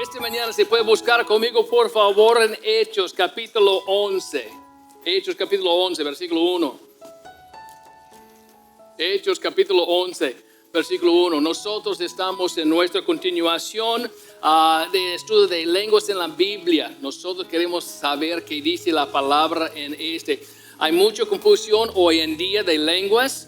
Esta mañana se puede buscar conmigo, por favor, en Hechos capítulo 11. Hechos capítulo 11, versículo 1. Hechos capítulo 11, versículo 1. Nosotros estamos en nuestra continuación de estudio de lenguas en la Biblia. Nosotros queremos saber qué dice la palabra en este. Hay mucha confusión hoy en día de lenguas.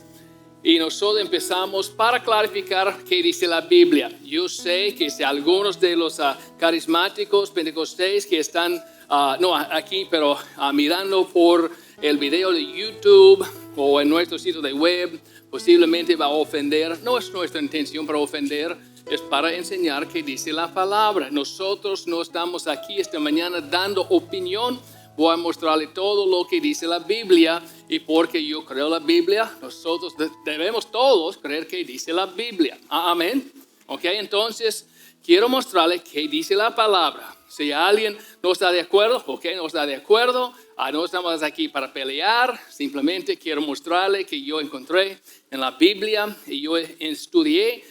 Y nosotros empezamos para clarificar qué dice la Biblia. Yo sé que si algunos de los carismáticos pentecostés que están, no aquí, pero mirando por el video de YouTube o en nuestro sitio de web, posiblemente va a ofender. No es nuestra intención para ofender, es para enseñar qué dice la palabra. Nosotros no estamos aquí esta mañana dando opinión. Voy a mostrarle todo lo que dice la Biblia y porque yo creo la Biblia, nosotros debemos todos creer que dice la Biblia. Amén. Ok, entonces quiero mostrarle qué dice la palabra. Si alguien no está de acuerdo, ok, no está de acuerdo, no estamos aquí para pelear. Simplemente quiero mostrarle que yo encontré en la Biblia y yo estudié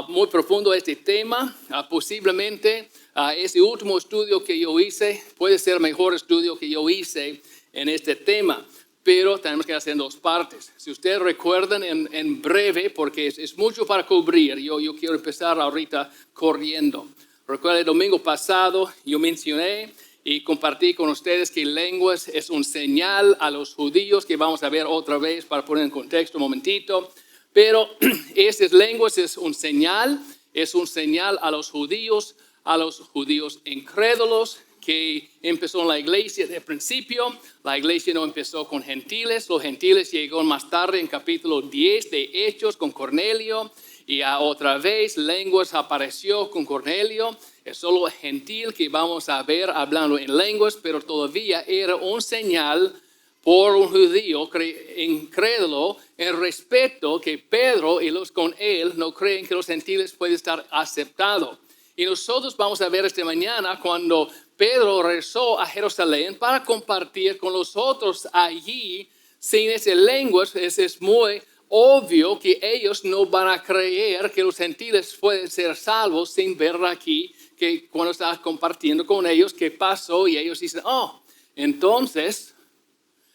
muy profundo este tema. Posiblemente ese último estudio que yo hice puede ser el mejor estudio que yo hice en este tema, pero tenemos que hacer en dos partes. Si ustedes recuerdan en breve, porque es mucho para cubrir, yo quiero empezar ahorita corriendo. Recuerda el domingo pasado yo mencioné y compartí con ustedes que lenguas es un señal a los judíos, que vamos a ver otra vez para poner en contexto un momentito. Pero estas lenguas es un señal a los judíos incrédulos que empezó en la iglesia de principio. La iglesia no empezó con gentiles, los gentiles llegaron más tarde en capítulo 10 de Hechos con Cornelio y otra vez lenguas apareció con Cornelio. Es solo gentil que vamos a ver hablando en lenguas, pero todavía era un señal por un judío incrédulo en respeto que Pedro y los con él no creen que los gentiles pueden estar aceptados. Y nosotros vamos a ver esta mañana cuando Pedro regresó a Jerusalén para compartir con los otros allí sin esas lenguas. Es muy obvio que ellos no van a creer que los gentiles pueden ser salvos sin ver aquí que cuando estás compartiendo con ellos qué pasó y ellos dicen, entonces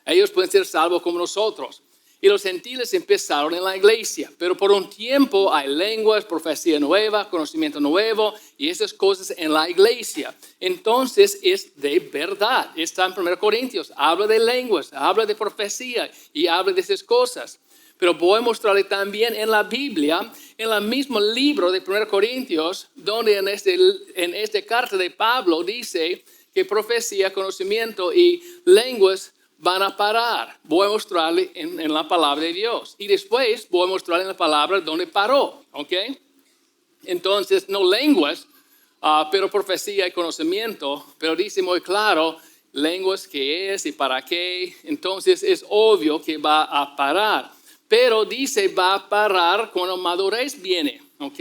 ellos pueden ser salvos como nosotros. Y los gentiles empezaron en la iglesia, pero por un tiempo hay lenguas, profecía nueva, conocimiento nuevo y esas cosas en la iglesia. Entonces es de verdad. Está en 1 Corintios, habla de lenguas, habla de profecía y habla de esas cosas. Pero voy a mostrarle también en la Biblia, en el mismo libro de 1 Corintios, donde en esta carta de Pablo dice que profecía, conocimiento y lenguas van a parar. Voy a mostrarle en la palabra de Dios. Y después voy a mostrarle en la palabra donde paró. ¿Ok? Entonces, no lenguas, pero profecía y conocimiento. Pero dice muy claro, lenguas qué es y para qué. Entonces, es obvio que va a parar. Pero dice va a parar cuando madurez viene. ¿Ok?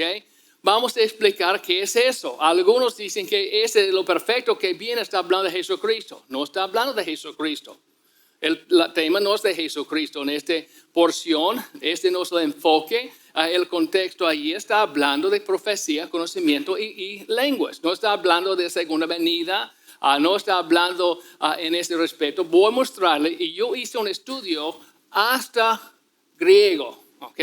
Vamos a explicar qué es eso. Algunos dicen que ese es lo perfecto que viene, está hablando de Jesucristo. No está hablando de Jesucristo. El tema no es de Jesucristo en esta porción, este no es el enfoque, el contexto ahí está hablando de profecía, conocimiento y lenguas. No está hablando de segunda venida, no está hablando en ese respeto. Voy a mostrarle, y yo hice un estudio hasta griego, ¿ok?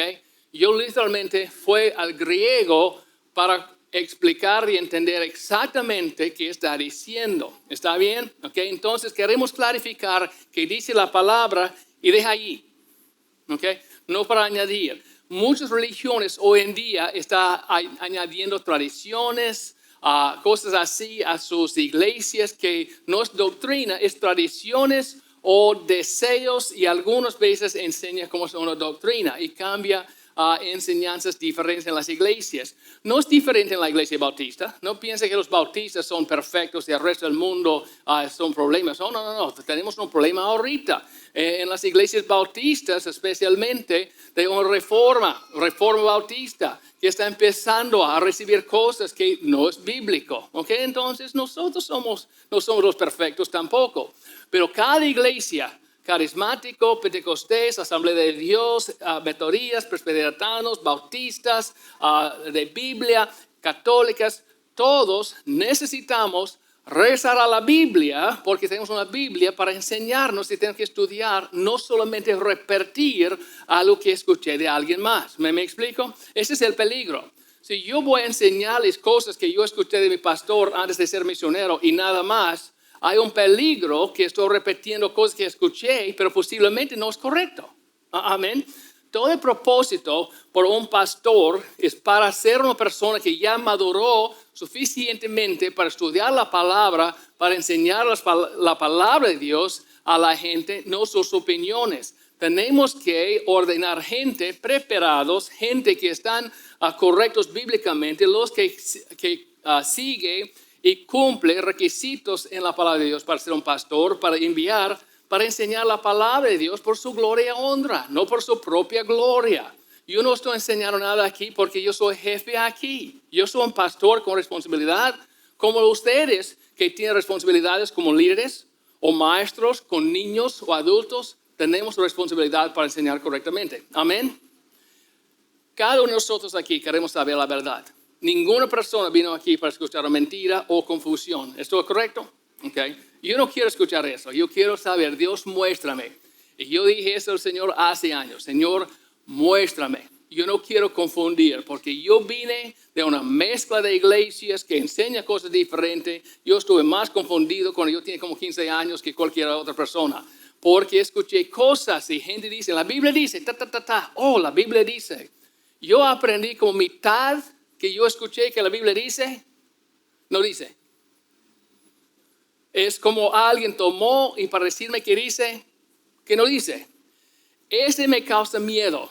Yo literalmente fui al griego para explicar y entender exactamente qué está diciendo. ¿Está bien? ¿Ok? Entonces queremos clarificar qué dice la palabra y deja allí. ¿Ok? No para añadir. Muchas religiones hoy en día están añadiendo tradiciones, cosas así a sus iglesias que no es doctrina, es tradiciones o deseos y algunas veces enseña como es una doctrina y cambia enseñanzas diferentes en las iglesias. No es diferente en la iglesia bautista. No piense que los bautistas son perfectos y el resto del mundo son problemas. No. Tenemos un problema ahorita. En las iglesias bautistas, especialmente de una reforma bautista, que está empezando a recibir cosas que no es bíblico. ¿Okay? Entonces nosotros no somos los perfectos tampoco. Pero cada iglesia, carismático, pentecostés, asamblea de Dios, metodistas, presbiterianos, bautistas, de Biblia, católicas, todos necesitamos regresar a la Biblia, porque tenemos una Biblia para enseñarnos y tenemos que estudiar, no solamente repetir algo que escuché de alguien más. ¿Me explico? Ese es el peligro. Si yo voy a enseñarles cosas que yo escuché de mi pastor antes de ser misionero y nada más, hay un peligro que estoy repitiendo cosas que escuché, pero posiblemente no es correcto. Amén. Todo el propósito por un pastor es para ser una persona que ya maduró suficientemente para estudiar la palabra, para enseñar la palabra de Dios a la gente, no sus opiniones. Tenemos que ordenar gente preparados, gente que están correctos bíblicamente, los que sigue y cumple requisitos en la palabra de Dios para ser un pastor, para enviar, para enseñar la palabra de Dios por su gloria y honra, no por su propia gloria. Yo no estoy enseñando nada aquí porque yo soy jefe aquí. Yo soy un pastor con responsabilidad, como ustedes que tienen responsabilidades como líderes o maestros con niños o adultos. Tenemos responsabilidad para enseñar correctamente. Amén. Cada uno de nosotros aquí queremos saber la verdad. Ninguna persona vino aquí para escuchar mentira o confusión. ¿Esto es correcto? Okay. Yo no quiero escuchar eso. Yo quiero saber, Dios, muéstrame. Y yo dije eso al Señor hace años. Señor, muéstrame. Yo no quiero confundir porque yo vine de una mezcla de iglesias que enseña cosas diferentes. Yo estuve más confundido cuando yo tenía como 15 años que cualquier otra persona. Porque escuché cosas y gente dice, la Biblia dice, oh, la Biblia dice. Yo aprendí como mitad que yo escuché que la Biblia dice, no dice. Es como alguien tomó y para decirme que dice, que no dice. Ese me causa miedo.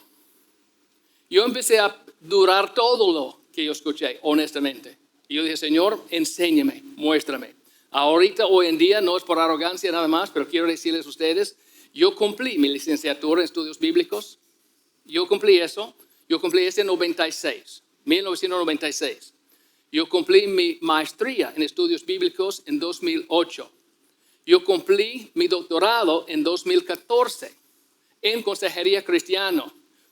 Yo empecé a durar todo lo que yo escuché, honestamente. Y yo dije, Señor, enséñame, muéstrame. Ahorita, hoy en día, no es por arrogancia nada más, pero quiero decirles a ustedes, yo cumplí mi licenciatura en estudios bíblicos. Yo cumplí eso. Yo cumplí ese en 1996. Yo cumplí mi maestría en estudios bíblicos en 2008. Yo cumplí mi doctorado en 2014 en consejería cristiana.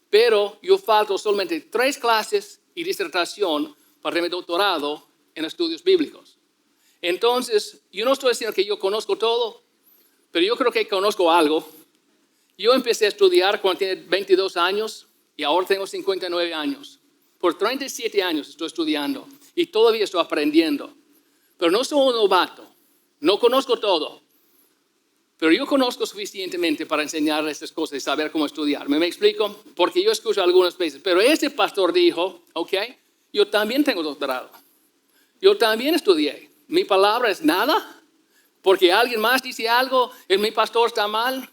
Pero yo falto solamente 3 clases y disertación para mi doctorado en estudios bíblicos. Entonces, yo no estoy diciendo que yo conozco todo, pero yo creo que conozco algo. Yo empecé a estudiar cuando tenía 22 años y ahora tengo 59 años. Por 37 años estoy estudiando y todavía estoy aprendiendo. Pero no soy un novato, no conozco todo. Pero yo conozco suficientemente para enseñarles estas cosas y saber cómo estudiar. ¿Me explico? Porque yo escucho algunas veces. Pero este pastor dijo, ok, yo también tengo doctorado. Yo también estudié. Mi palabra es nada. Porque alguien más dice algo, mi pastor está mal.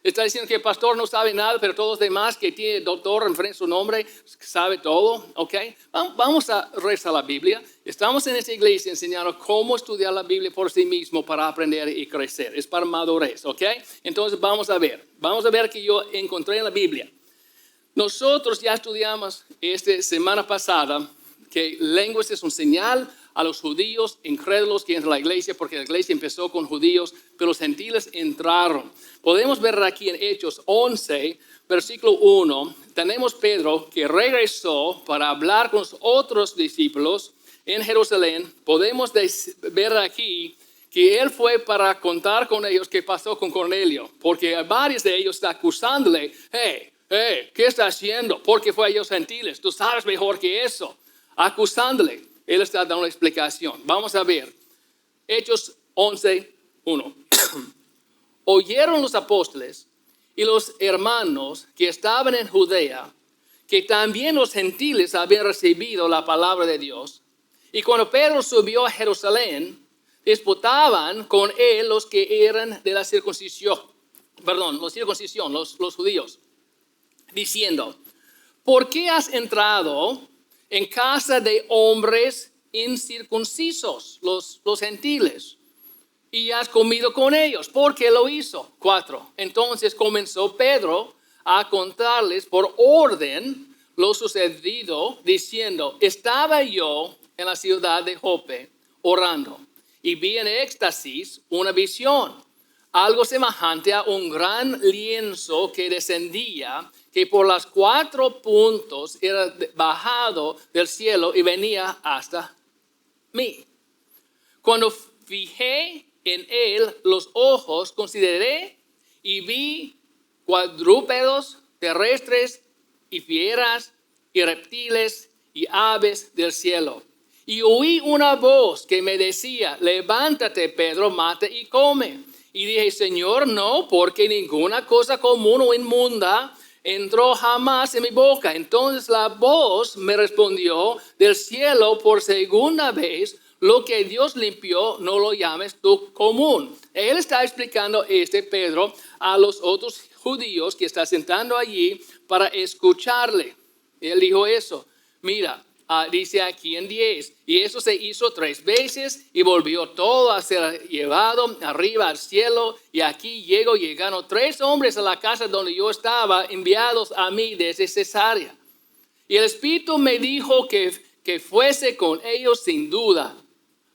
Está diciendo que el pastor no sabe nada, pero todos los demás que tiene doctor en frente de su nombre, sabe todo, ¿ok? Vamos a rezar la Biblia. Estamos en esta iglesia enseñando cómo estudiar la Biblia por sí mismo para aprender y crecer. Es para madurez, ¿ok? Entonces vamos a ver que yo encontré en la Biblia. Nosotros ya estudiamos esta semana pasada que lenguas es un señal a los judíos incrédulos que entran a la iglesia, porque la iglesia empezó con judíos, pero los gentiles entraron. Podemos ver aquí en Hechos 11, versículo 1, tenemos Pedro que regresó para hablar con los otros discípulos en Jerusalén. Podemos ver aquí que él fue para contar con ellos qué pasó con Cornelio, porque varios de ellos están acusándole, hey, ¿qué está haciendo? Porque fue a ellos gentiles, tú sabes mejor que eso, acusándole. Él está dando una explicación. Vamos a ver. Hechos 11, 1. Oyeron los apóstoles y los hermanos que estaban en Judea que también los gentiles habían recibido la palabra de Dios. Y cuando Pedro subió a Jerusalén, disputaban con él los que eran de la circuncisión. Los judíos. Diciendo, ¿por qué has entrado en casa de hombres incircuncisos, los gentiles, y has comido con ellos? ¿Por qué lo hizo? 4. Entonces comenzó Pedro a contarles por orden lo sucedido, diciendo, estaba yo en la ciudad de Jope orando y vi en éxtasis una visión, algo semejante a un gran lienzo que descendía, que por las 4 puntos era bajado del cielo y venía hasta mí. Cuando fijé en él los ojos, consideré y vi cuadrúpedos terrestres y fieras y reptiles y aves del cielo. Y oí una voz que me decía, levántate, Pedro, mata y come. Y dije, Señor, no, porque ninguna cosa común o inmunda entró jamás en mi boca. Entonces la voz me respondió del cielo por segunda vez, lo que Dios limpió, no lo llames tú común. Él está explicando Pedro, a los otros judíos que están sentando allí para escucharle. Él dijo eso. Mira, dice aquí en 10, y eso se hizo 3 veces y volvió todo a ser llevado arriba al cielo. Y aquí llegaron 3 hombres a la casa donde yo estaba, enviados a mí desde Cesarea. Y el Espíritu me dijo que fuese con ellos sin duda.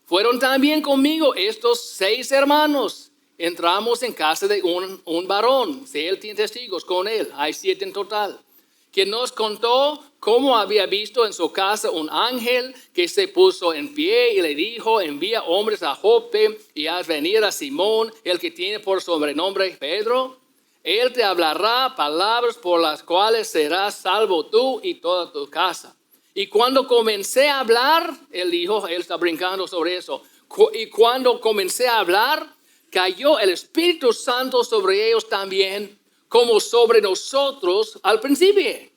Fueron también conmigo estos 6 hermanos. Entramos en casa de un varón. Si él tiene testigos con él, hay 7 en total. Que nos contó cómo había visto en su casa un ángel que se puso en pie y le dijo, envía hombres a Jope y haz venir a Simón, el que tiene por sobrenombre Pedro. Él te hablará palabras por las cuales serás salvo tú y toda tu casa. Y cuando comencé a hablar, él está brincando sobre eso. Y cuando comencé a hablar, cayó el Espíritu Santo sobre ellos también, como sobre nosotros al principio.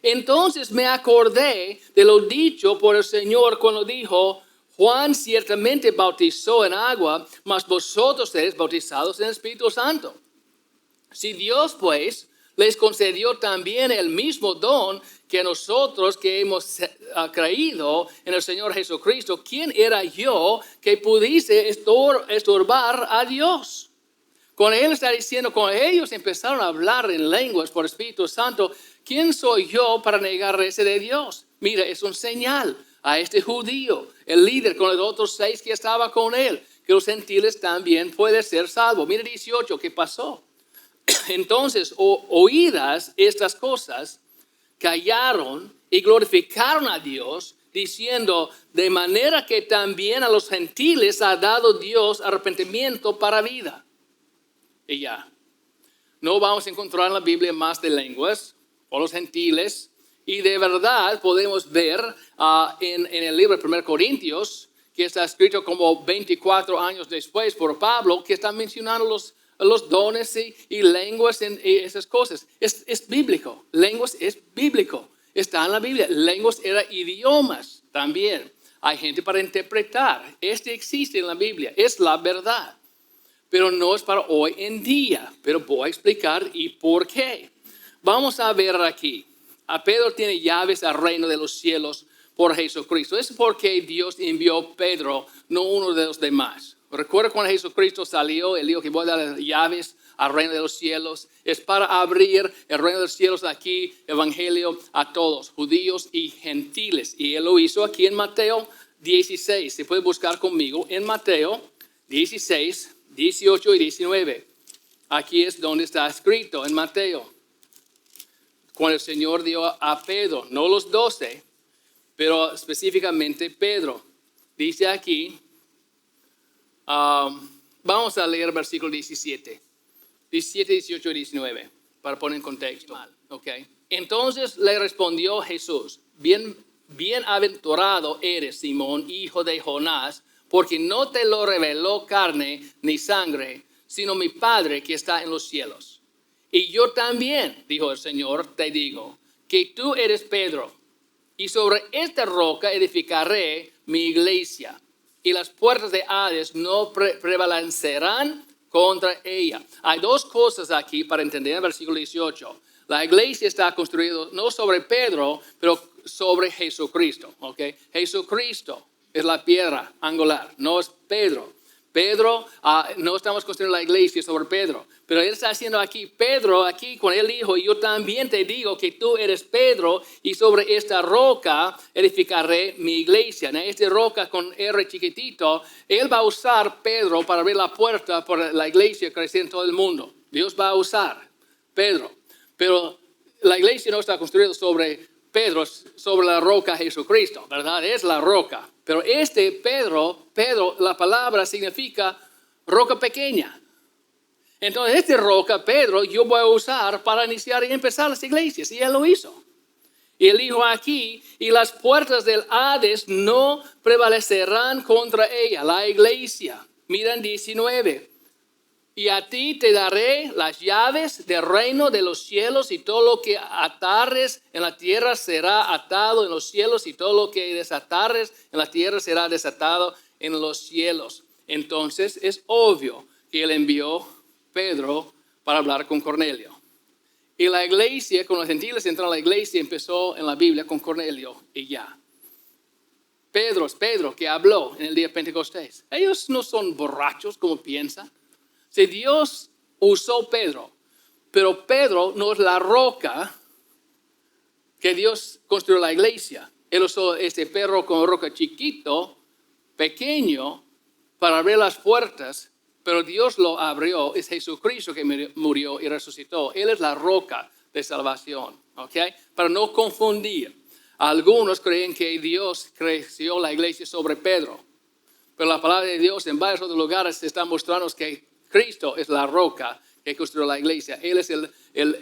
Entonces me acordé de lo dicho por el Señor cuando dijo, Juan ciertamente bautizó en agua, mas vosotros seréis bautizados en el Espíritu Santo. Si Dios, pues, les concedió también el mismo don que nosotros que hemos creído en el Señor Jesucristo, ¿quién era yo que pudiese estorbar a Dios? Cuando Él está diciendo, cuando ellos empezaron a hablar en lenguas por el Espíritu Santo, ¿quién soy yo para negar ese de Dios? Mira, es un señal a este judío, el líder con los otros 6 que estaba con él, que los gentiles también pueden ser salvos. Mira 18, ¿qué pasó? Entonces, oídas estas cosas, callaron y glorificaron a Dios, diciendo, de manera que también a los gentiles ha dado Dios arrepentimiento para vida. Y ya, no vamos a encontrar en la Biblia más de lenguas o los gentiles. Y de verdad podemos ver en el libro de 1 Corintios, que está escrito como 24 años después por Pablo, que está mencionando los dones y lenguas y esas cosas. Es bíblico. Lenguas es bíblico. Está en la Biblia. Lenguas eran idiomas también. Hay gente para interpretar. Existe en la Biblia. Es la verdad. Pero no es para hoy en día. Pero voy a explicar y por qué. Vamos a ver aquí. A Pedro tiene llaves al reino de los cielos por Jesucristo. Es porque Dios envió a Pedro, no uno de los demás. Recuerda cuando Jesucristo salió, él dijo que voy a dar las llaves al reino de los cielos. Es para abrir el reino de los cielos aquí, evangelio a todos, judíos y gentiles. Y él lo hizo aquí en Mateo 16. Se puede buscar conmigo en Mateo 16, 18 y 19. Aquí es donde está escrito en Mateo. Cuando el Señor dio a Pedro, no los 12, pero específicamente Pedro. Dice aquí, vamos a leer el versículo 17, 18 y 19, para poner en contexto. Okay. Entonces le respondió Jesús, bienaventurado eres, Simón, hijo de Jonás, porque no te lo reveló carne ni sangre, sino mi Padre que está en los cielos. Y yo también, dijo el Señor, te digo, que tú eres Pedro, y sobre esta roca edificaré mi iglesia, y las puertas de Hades no prevalecerán contra ella. Hay 2 cosas aquí para entender el versículo 18. La iglesia está construida no sobre Pedro, pero sobre Jesucristo. ¿Okay? Jesucristo es la piedra angular, no es Pedro. Pedro, no estamos construyendo la iglesia sobre Pedro, pero él está haciendo aquí, Pedro, aquí con él dijo, yo también te digo que tú eres Pedro y sobre esta roca edificaré mi iglesia. En esta roca con R chiquitito, él va a usar Pedro para abrir la puerta por la iglesia crecer en todo el mundo. Dios va a usar Pedro, pero la iglesia no está construida sobre Pedro sobre la roca Jesucristo, ¿verdad? Es la roca. Pero Pedro, la palabra significa roca pequeña. Entonces, roca, Pedro, yo voy a usar para iniciar y empezar las iglesias. Y él lo hizo. Y él dijo aquí, y las puertas del Hades no prevalecerán contra ella, la iglesia. Miren 19. Y a ti te daré las llaves del reino de los cielos, y todo lo que atares en la tierra será atado en los cielos, y todo lo que desatares en la tierra será desatado en los cielos. Entonces es obvio que él envió Pedro para hablar con Cornelio. Y la iglesia, con los gentiles entraron a la iglesia, empezó en la Biblia con Cornelio y ya. Pedro que habló en el día de Pentecostés. Ellos no son borrachos como piensan. Si Dios usó Pedro, pero Pedro no es la roca que Dios construyó la iglesia. Él usó perro como roca chiquito, pequeño, para abrir las puertas, pero Dios lo abrió. Es Jesucristo que murió y resucitó. Él es la roca de salvación, ¿ok? Para no confundir. Algunos creen que Dios creció la iglesia sobre Pedro, pero la palabra de Dios en varios otros lugares está mostrando que Cristo es la roca que construyó la iglesia. Él es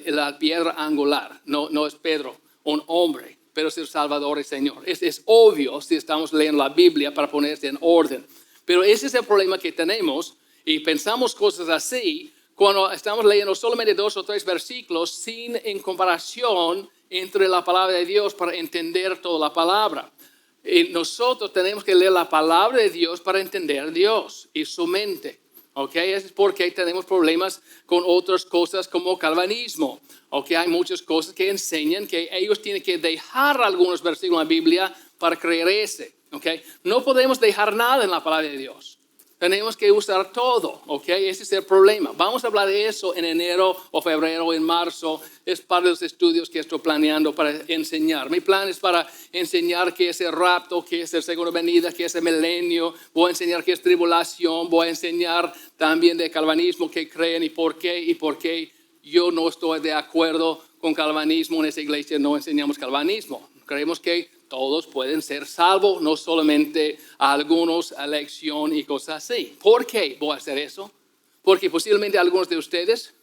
la piedra angular, no es Pedro, un hombre, pero es el Salvador y Señor. Es obvio si estamos leyendo la Biblia para ponerse en orden. Pero ese es el problema que tenemos y pensamos cosas así cuando estamos leyendo solamente 2 o 3 versículos sin en comparación entre la palabra de Dios para entender toda la palabra. Y nosotros tenemos que leer la palabra de Dios para entender Dios y su mente. Okay, es porque tenemos problemas con otras cosas como calvinismo. Okay, hay muchas cosas que enseñan que ellos tienen que dejar algunos versículos en la Biblia para creer ese. Okay, no podemos dejar nada en la palabra de Dios. Tenemos que usar todo. Okay, ese es el problema. Vamos a hablar de eso en enero o febrero o en marzo. Es parte de los estudios que estoy planeando para enseñar. Mi plan es para enseñar qué es el rapto, qué es la segunda venida, qué es el milenio. Voy a enseñar qué es tribulación. Voy a enseñar también de calvinismo, qué creen y por qué yo no estoy de acuerdo con calvinismo. En esa iglesia no enseñamos calvinismo. Creemos que todos pueden ser salvos, no solamente algunos a elección y cosas así. ¿Por qué voy a hacer eso? Porque posiblemente algunos de ustedes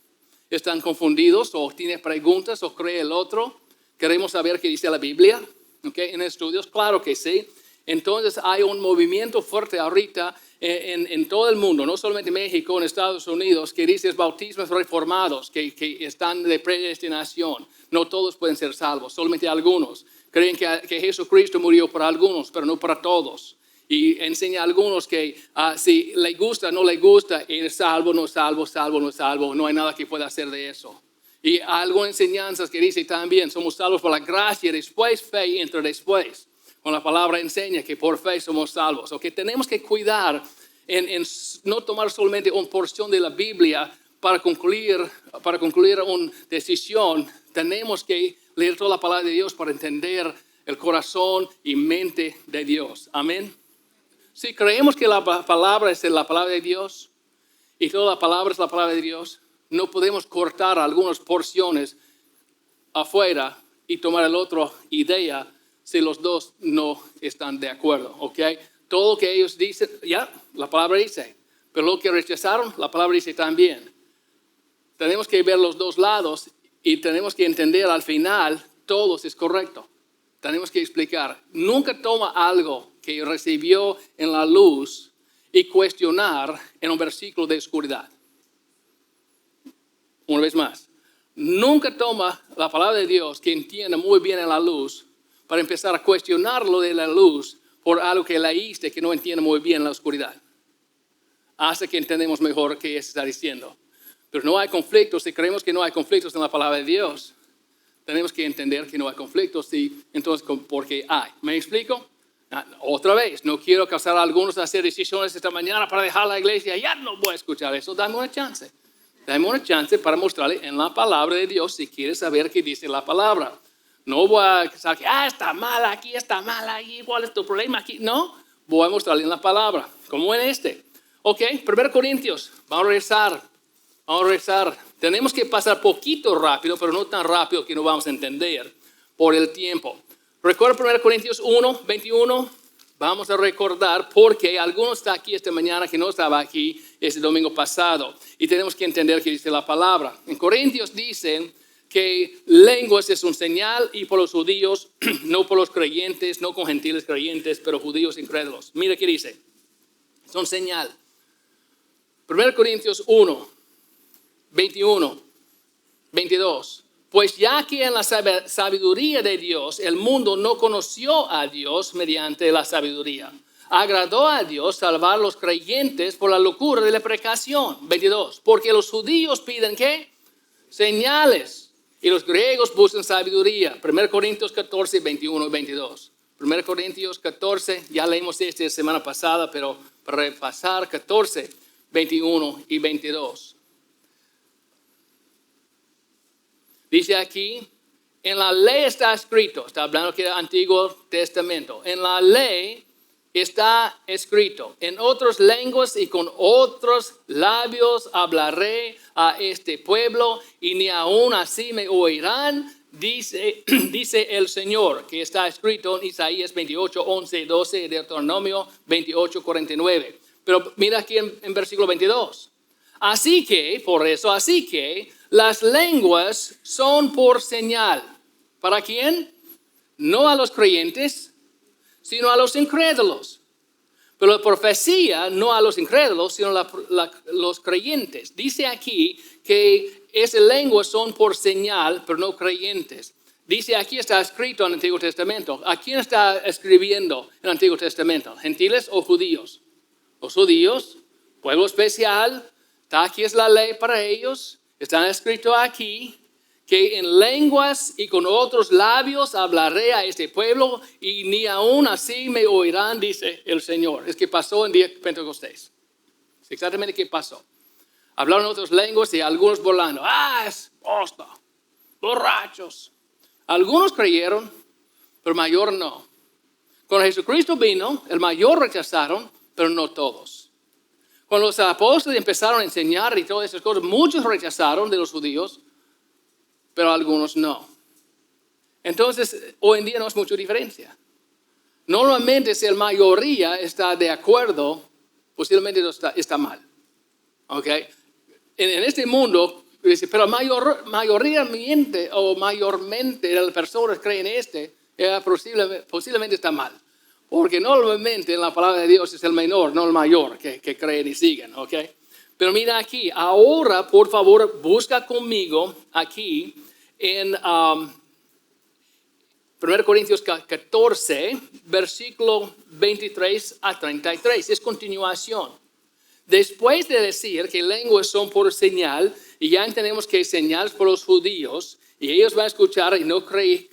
están confundidos o tienen preguntas o creen el otro. Queremos saber qué dice la Biblia. ¿Okay? En estudios, claro que sí. Entonces hay un movimiento fuerte ahorita en todo el mundo, no solamente en México, en Estados Unidos, que dice bautismos reformados, que están de predestinación. No todos pueden ser salvos, solamente algunos. Creen que Jesucristo murió para algunos, pero no para todos. Y enseña a algunos que si le gusta, no le gusta, es salvo, no es salvo, salvo, no es salvo. No hay nada que pueda hacer de eso. Y algunas enseñanzas que dice también, somos salvos por la gracia, después fe y entra después. Con la palabra enseña que por fe somos salvos. Okay, tenemos que cuidar en no tomar solamente una porción de la Biblia para concluir una decisión. Tenemos que leer toda la palabra de Dios para entender el corazón y mente de Dios. Amén. Si creemos que la palabra es la palabra de Dios y toda la palabra es la palabra de Dios, no podemos cortar algunas porciones afuera y tomar la otra idea si los dos no están de acuerdo. ¿Okay? Todo lo que ellos dicen, ya, la palabra dice. Pero lo que rechazaron, la palabra dice también. Tenemos que ver los dos lados y tenemos que entender al final, todo es correcto. Tenemos que explicar. Nunca toma algo que recibió en la luz y cuestionar en un versículo de oscuridad. Una vez más. Nunca toma la palabra de Dios que entienda muy bien en la luz para empezar a cuestionarlo de la luz por algo que leíste que no entiende muy bien en la oscuridad. Hasta que entendemos mejor qué está diciendo. Pero no hay conflictos. Si creemos que no hay conflictos en la palabra de Dios, tenemos que entender que no hay conflictos. Y entonces, ¿por qué hay? ¿Me explico? Otra vez, no quiero causar a algunos a hacer decisiones esta mañana para dejar la iglesia. Ya no voy a escuchar eso. Dame una chance. Dame una chance para mostrarle en la palabra de Dios si quieres saber qué dice la palabra. No voy a pensar que está mal aquí, ¿cuál es tu problema aquí? No, voy a mostrarle en la palabra, como en este. Ok, 1 Corintios, vamos a rezar. Tenemos que pasar poquito rápido, pero no tan rápido que no vamos a entender. por el tiempo. ¿Recuerda 1 Corintios 1, 21? Vamos a recordar porque algunos están aquí esta mañana que no estaba aquí ese domingo pasado. Y tenemos que entender qué dice la palabra. En Corintios dicen que lenguas es un señal y por los judíos, no por los creyentes, no con gentiles creyentes, pero judíos incrédulos. Mira qué dice. Son señal. 1 Corintios 1, 21, 22. Pues ya que en la sabiduría de Dios el mundo no conoció a Dios mediante la sabiduría, agradó a Dios salvar a los creyentes por la locura de la predicación. 22. Porque los judíos piden ¿qué? Señales. Y los griegos buscan sabiduría. 1 Corintios 14, 21 y 22. 1 Corintios 14, ya leímos la semana pasada, pero para repasar 14, 21 y 22. Dice aquí, en la ley está escrito, está hablando que del Antiguo Testamento, en la ley está escrito, en otras lenguas y con otros labios hablaré a este pueblo y ni aún así me oirán, dice el Señor, que está escrito en Isaías 28, 11, 12, Deuteronomio 28, 49. Pero mira aquí en versículo 22. Así que las lenguas son por señal. ¿Para quién? No a los creyentes, sino a los incrédulos. Pero la profecía no a los incrédulos, sino a los creyentes. Dice aquí que esas lenguas son por señal, pero no creyentes. Dice aquí está escrito en el Antiguo Testamento. ¿A quién está escribiendo en el Antiguo Testamento? ¿Gentiles o judíos? Los judíos, pueblo especial. Aquí es la ley para ellos. Está escrito aquí que en lenguas y con otros labios hablaré a este pueblo y ni aún así me oirán, dice el Señor. Es que pasó en día de Pentecostés. Es exactamente qué pasó. Hablaron otras lenguas y algunos volando. Es posta, borrachos. Algunos creyeron, pero el mayor no. Cuando Jesucristo vino, el mayor rechazaron, pero no todos. Cuando los apóstoles empezaron a enseñar y todas esas cosas, muchos rechazaron de los judíos, pero algunos no. Entonces, hoy en día no es mucha diferencia. Normalmente, si la mayoría está de acuerdo, posiblemente está mal. ¿Okay? En este mundo, pero mayormente las personas creen posiblemente está mal. Porque normalmente en la palabra de Dios es el menor, no el mayor, que creen y siguen, ¿ok? Pero mira aquí, ahora por favor busca conmigo aquí en 1 Corintios 14, versículo 23 a 33, es continuación. Después de decir que lenguas son por señal, y ya entendemos que señales por los judíos, y ellos van a escuchar y no creer,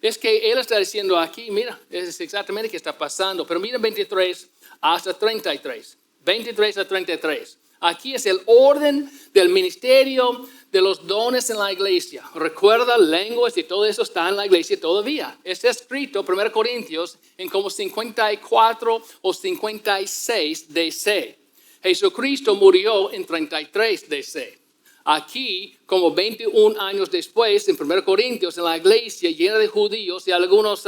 es que él está diciendo aquí, mira, es exactamente lo que está pasando. Pero mira 23 hasta 33. 23 a 33. Aquí es el orden del ministerio de los dones en la iglesia. Recuerda, lenguas y todo eso está en la iglesia todavía. Está escrito 1 Corintios en como 54 o 56 DC. Jesucristo murió en 33 DC. Aquí, como 21 años después, en 1 Corintios, en la iglesia llena de judíos y algunos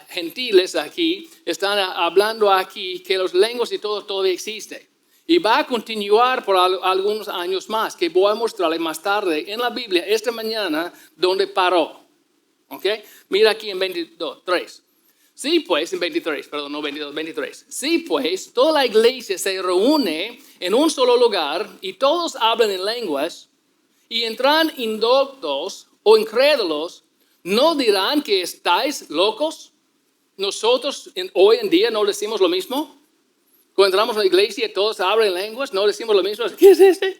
gentiles aquí, están hablando aquí que los lenguas y todo todavía existen. Y va a continuar por algunos años más, que voy a mostrarles más tarde en la Biblia, esta mañana, donde paró. ¿Ok? Mira aquí en 23. Sí, pues, en 23, perdón, no 22, 23. Sí, pues, toda la iglesia se reúne en un solo lugar y todos hablan en lenguas y entran indoctos o incrédulos, ¿no dirán que estáis locos? Nosotros hoy en día no decimos lo mismo. Cuando entramos a la iglesia y todos hablan en lenguas, no decimos lo mismo. ¿Qué es este?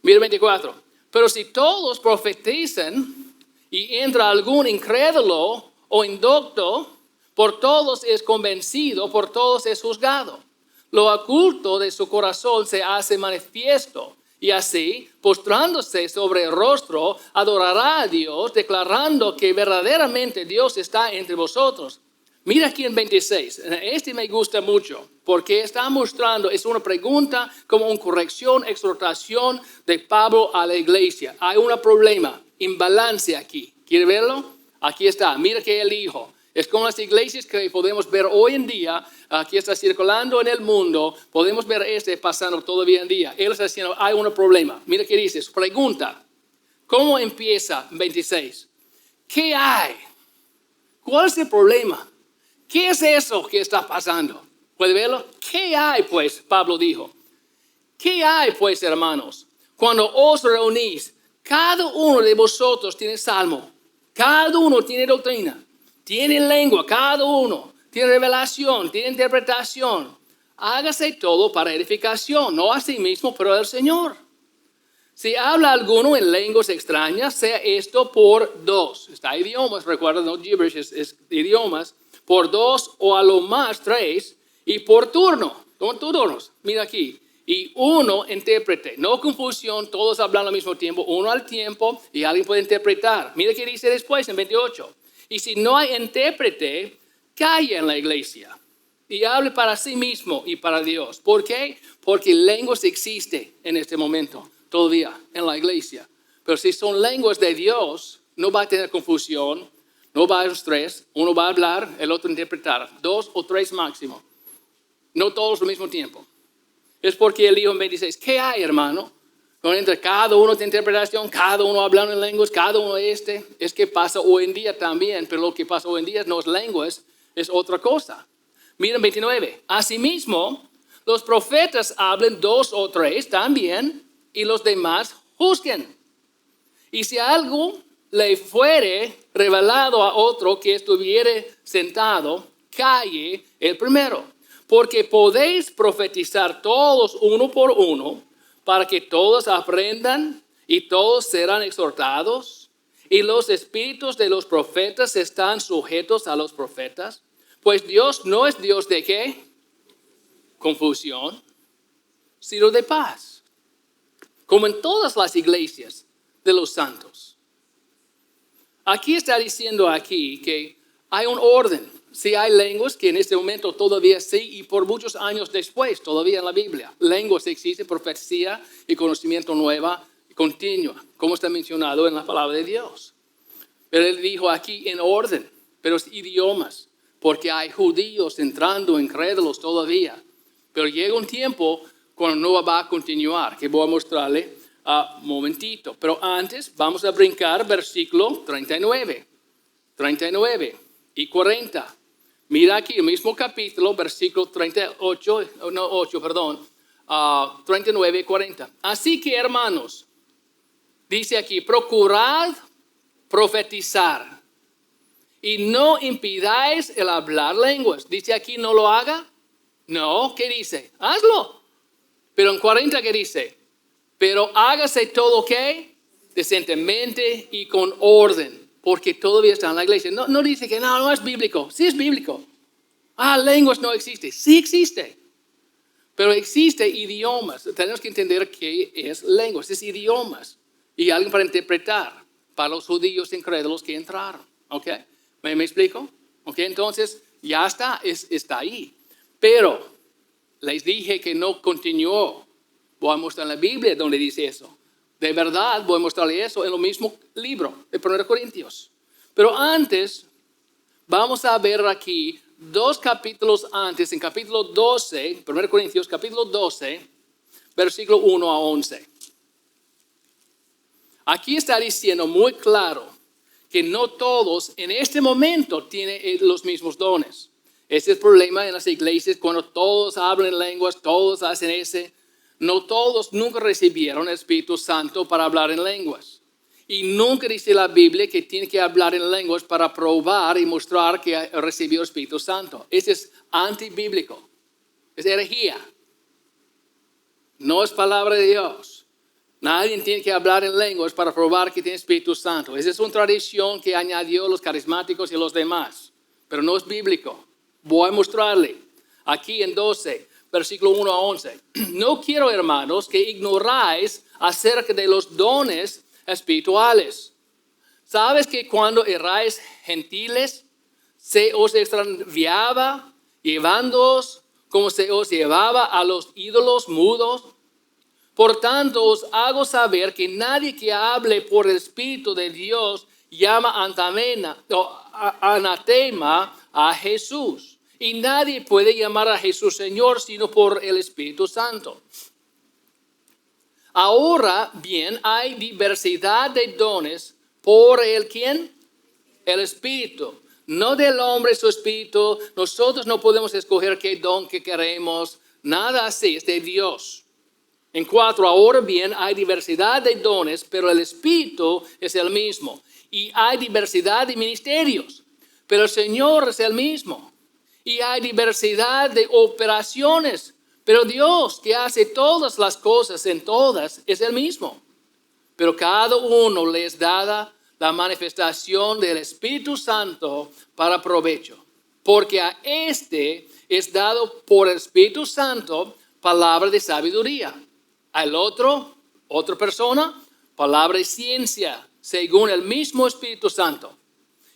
Mira 24. Pero si todos profetizan y entra algún incrédulo o indocto, por todos es convencido, por todos es juzgado. Lo oculto de su corazón se hace manifiesto, y así, postrándose sobre el rostro, adorará a Dios, declarando que verdaderamente Dios está entre vosotros. Mira aquí en 26, este me gusta mucho, porque está mostrando, es una pregunta como una corrección, exhortación de Pablo a la iglesia. Hay un problema, imbalance aquí. ¿Quiere verlo? Aquí está. Mira que él dijo. Es como las iglesias que podemos ver hoy en día, aquí está circulando en el mundo, podemos ver pasando todavía en día. Él está diciendo, hay un problema. Mira qué dice, pregunta, ¿cómo empieza 26? ¿Qué hay? ¿Cuál es el problema? ¿Qué es eso que está pasando? ¿Puede verlo? ¿Qué hay pues? Pablo dijo. ¿Qué hay pues, hermanos? Cuando os reunís, cada uno de vosotros tiene salmo, cada uno tiene doctrina. Tiene lengua, cada uno. Tiene revelación, tiene interpretación. Hágase todo para edificación, no a sí mismo, pero al Señor. Si habla alguno en lenguas extrañas, sea esto por dos. Está idiomas, recuerda, no gibberish, es idiomas. Por dos o a lo más tres. Y por turno. Son turnos. Mira aquí. Y uno intérprete. No confusión, todos hablan al mismo tiempo. Uno al tiempo y alguien puede interpretar. Mira qué dice después en 28. Y si no hay intérprete, calle en la iglesia y hable para sí mismo y para Dios. ¿Por qué? Porque lenguas existen en este momento todavía en la iglesia. Pero si son lenguas de Dios, no va a tener confusión, no va a haber estrés. Uno va a hablar, el otro interpretar. 2 o 3 máximo. No todos al mismo tiempo. Es porque él dijo en 26, ¿qué hay, hermano? Entre cada uno de interpretación, cada uno hablando en lenguas, cada uno es que pasa hoy en día también, pero lo que pasa hoy en día no es lenguas, es otra cosa. Miren 29, asimismo, los profetas hablen 2 o 3 también, y los demás juzguen. Y si algo le fuere revelado a otro que estuviere sentado, calle el primero, porque podéis profetizar todos uno por uno, para que todos aprendan y todos serán exhortados. Y los espíritus de los profetas están sujetos a los profetas. Pues Dios no es Dios de ¿qué? Confusión, sino de paz. Como en todas las iglesias de los santos. Aquí está diciendo aquí que hay un orden. Sí hay lenguas que en este momento todavía sí y por muchos años después todavía en la Biblia. Lenguas existen, profecía y conocimiento nueva y continua, como está mencionado en la palabra de Dios. Pero él dijo aquí en orden, pero es idiomas, porque hay judíos entrando incrédulos todavía. Pero llega un tiempo cuando no va a continuar, que voy a mostrarle un momentito. Pero antes vamos a brincar versículo 39 y 40. Mira aquí, el mismo capítulo, versículo 39 y 40. Así que, hermanos, dice aquí, procurad profetizar y no impidáis el hablar lenguas. Dice aquí, no lo haga. No, ¿qué dice? Hazlo. Pero en 40, ¿qué dice? Pero hágase todo, ¿qué? Decentemente y con orden. Porque todavía está en la iglesia. No dice que no es bíblico. Sí es bíblico. Lenguas no existe. Sí existe. Pero existe idiomas. Tenemos que entender qué es lenguas. Es idiomas. Y alguien para interpretar. Para los judíos incrédulos que entraron. ¿Ok? ¿Me explico? ¿Ok? Entonces, ya está ahí. Pero les dije que no continuó. Voy a mostrar en la Biblia donde dice eso. De verdad, voy a mostrarle eso en el mismo libro de 1 Corintios. Pero antes, vamos a ver aquí 2 capítulos antes, en capítulo 12, 1 Corintios, capítulo 12, versículo 1 a 11. Aquí está diciendo muy claro que no todos en este momento tienen los mismos dones. Ese es el problema en las iglesias, cuando todos hablan lenguas, todos hacen ese. No todos nunca recibieron el Espíritu Santo para hablar en lenguas. Y nunca dice la Biblia que tiene que hablar en lenguas para probar y mostrar que recibió el Espíritu Santo. Eso es antibíblico. Es herejía. No es palabra de Dios. Nadie tiene que hablar en lenguas para probar que tiene Espíritu Santo. Esa es una tradición que añadió los carismáticos y los demás. Pero no es bíblico. Voy a mostrarle. Aquí en 12. Versículo 1 a 11. No quiero, hermanos, que ignoráis acerca de los dones espirituales. ¿Sabes que cuando erais gentiles, se os extraviaba, llevándoos como se os llevaba a los ídolos mudos? Por tanto, os hago saber que nadie que hable por el Espíritu de Dios llama anatema a Jesús. Y nadie puede llamar a Jesús Señor sino por el Espíritu Santo. Ahora bien, hay diversidad de dones por el ¿quién? El Espíritu. No del hombre su espíritu. Nosotros no podemos escoger qué don que queremos. Nada así, es de Dios. En 4, ahora bien, hay diversidad de dones, pero el Espíritu es el mismo. Y hay diversidad de ministerios, pero el Señor es el mismo. Y hay diversidad de operaciones, pero Dios que hace todas las cosas en todas es el mismo. Pero cada uno les dada la manifestación del Espíritu Santo para provecho. Porque a este es dado por el Espíritu Santo palabra de sabiduría. Al otro, otra persona, palabra de ciencia, según el mismo Espíritu Santo.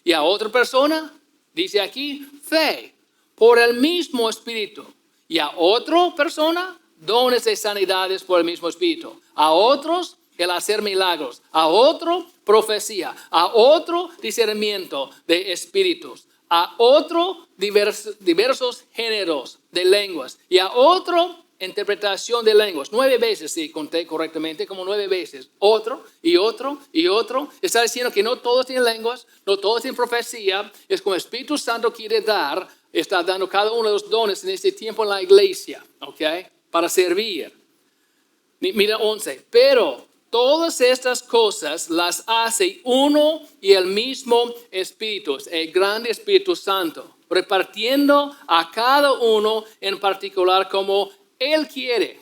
Y a otra persona, dice aquí, fe, por el mismo Espíritu. Y a otra persona, dones de sanidades por el mismo Espíritu. A otros, el hacer milagros. A otro, profecía. A otro, discernimiento de espíritus. A otro, diversos géneros de lenguas. Y a otro, interpretación de lenguas. 9 veces, si conté correctamente, como 9 veces. Otro, y otro, y otro. Está diciendo que no todos tienen lenguas, no todos tienen profecía. Es como el Espíritu Santo quiere dar, está dando cada uno de los dones en este tiempo en la iglesia, ¿ok? Para servir. Mira 11. Pero todas estas cosas las hace uno y el mismo Espíritu, el grande Espíritu Santo, repartiendo a cada uno en particular como Él quiere.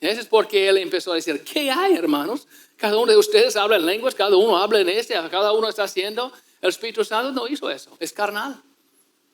Eso es porque Él empezó a decir, ¿qué hay, hermanos? Cada uno de ustedes habla en lenguas, cada uno habla en cada uno está haciendo. El Espíritu Santo no hizo eso, es carnal.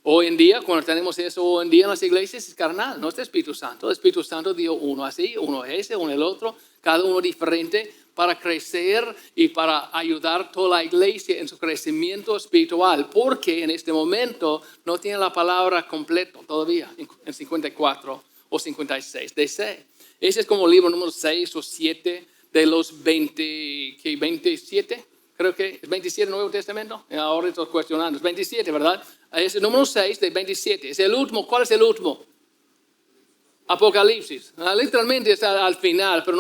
Hoy en día, cuando tenemos eso hoy en día en las iglesias, es carnal, no es el Espíritu Santo. El Espíritu Santo dio uno así, uno ese, uno el otro, cada uno diferente para crecer y para ayudar a toda la iglesia en su crecimiento espiritual. Porque en este momento no tiene la palabra completa todavía, en 54 o 56 de C. Ese es como el libro número 6 o 7 de los 27. Creo que es 27 el Nuevo Testamento. Ahora estoy cuestionando. Es 27, ¿verdad? Es el número 6 de 27. Es el último. ¿Cuál es el último? Apocalipsis. Literalmente está al final, pero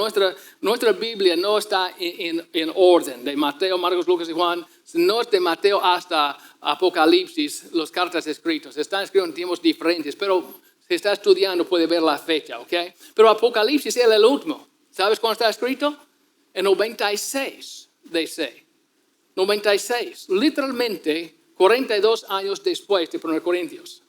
nuestra Biblia no está en orden. De Mateo, Marcos, Lucas y Juan. No es de Mateo hasta Apocalipsis, las cartas escritas. Están escritos en tiempos diferentes, pero si está estudiando puede ver la fecha, ¿ok? Pero Apocalipsis es el último. ¿Sabes cuándo está escrito? En 96 de C. 96, literalmente 42 años después de 1 Corintios.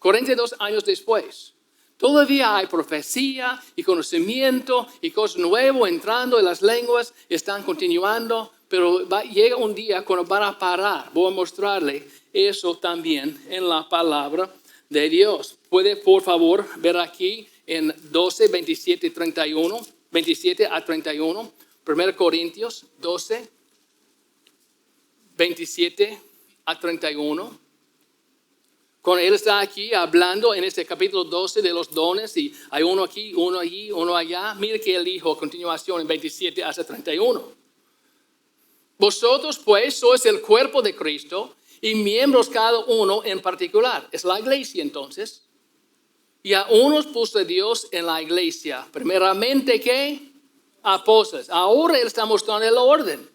42 años después. Todavía hay profecía y conocimiento y cosas nuevas entrando en las lenguas, están continuando, pero llega un día cuando van a parar. Voy a mostrarle eso también en la palabra de Dios. Puede, por favor, ver aquí en 12, 27 y 31, 27 a 31, 1 Corintios 12, 27 a 31. Cuando él está aquí hablando en este capítulo 12 de los dones, y hay uno aquí, uno allí, uno allá. Mire que él dijo a continuación en 27 hasta 31. Vosotros pues sois el cuerpo de Cristo y miembros cada uno en particular. Es la iglesia entonces. Y a unos puso Dios en la iglesia. Primeramente, ¿qué? Apóstoles. Ahora él está mostrando el orden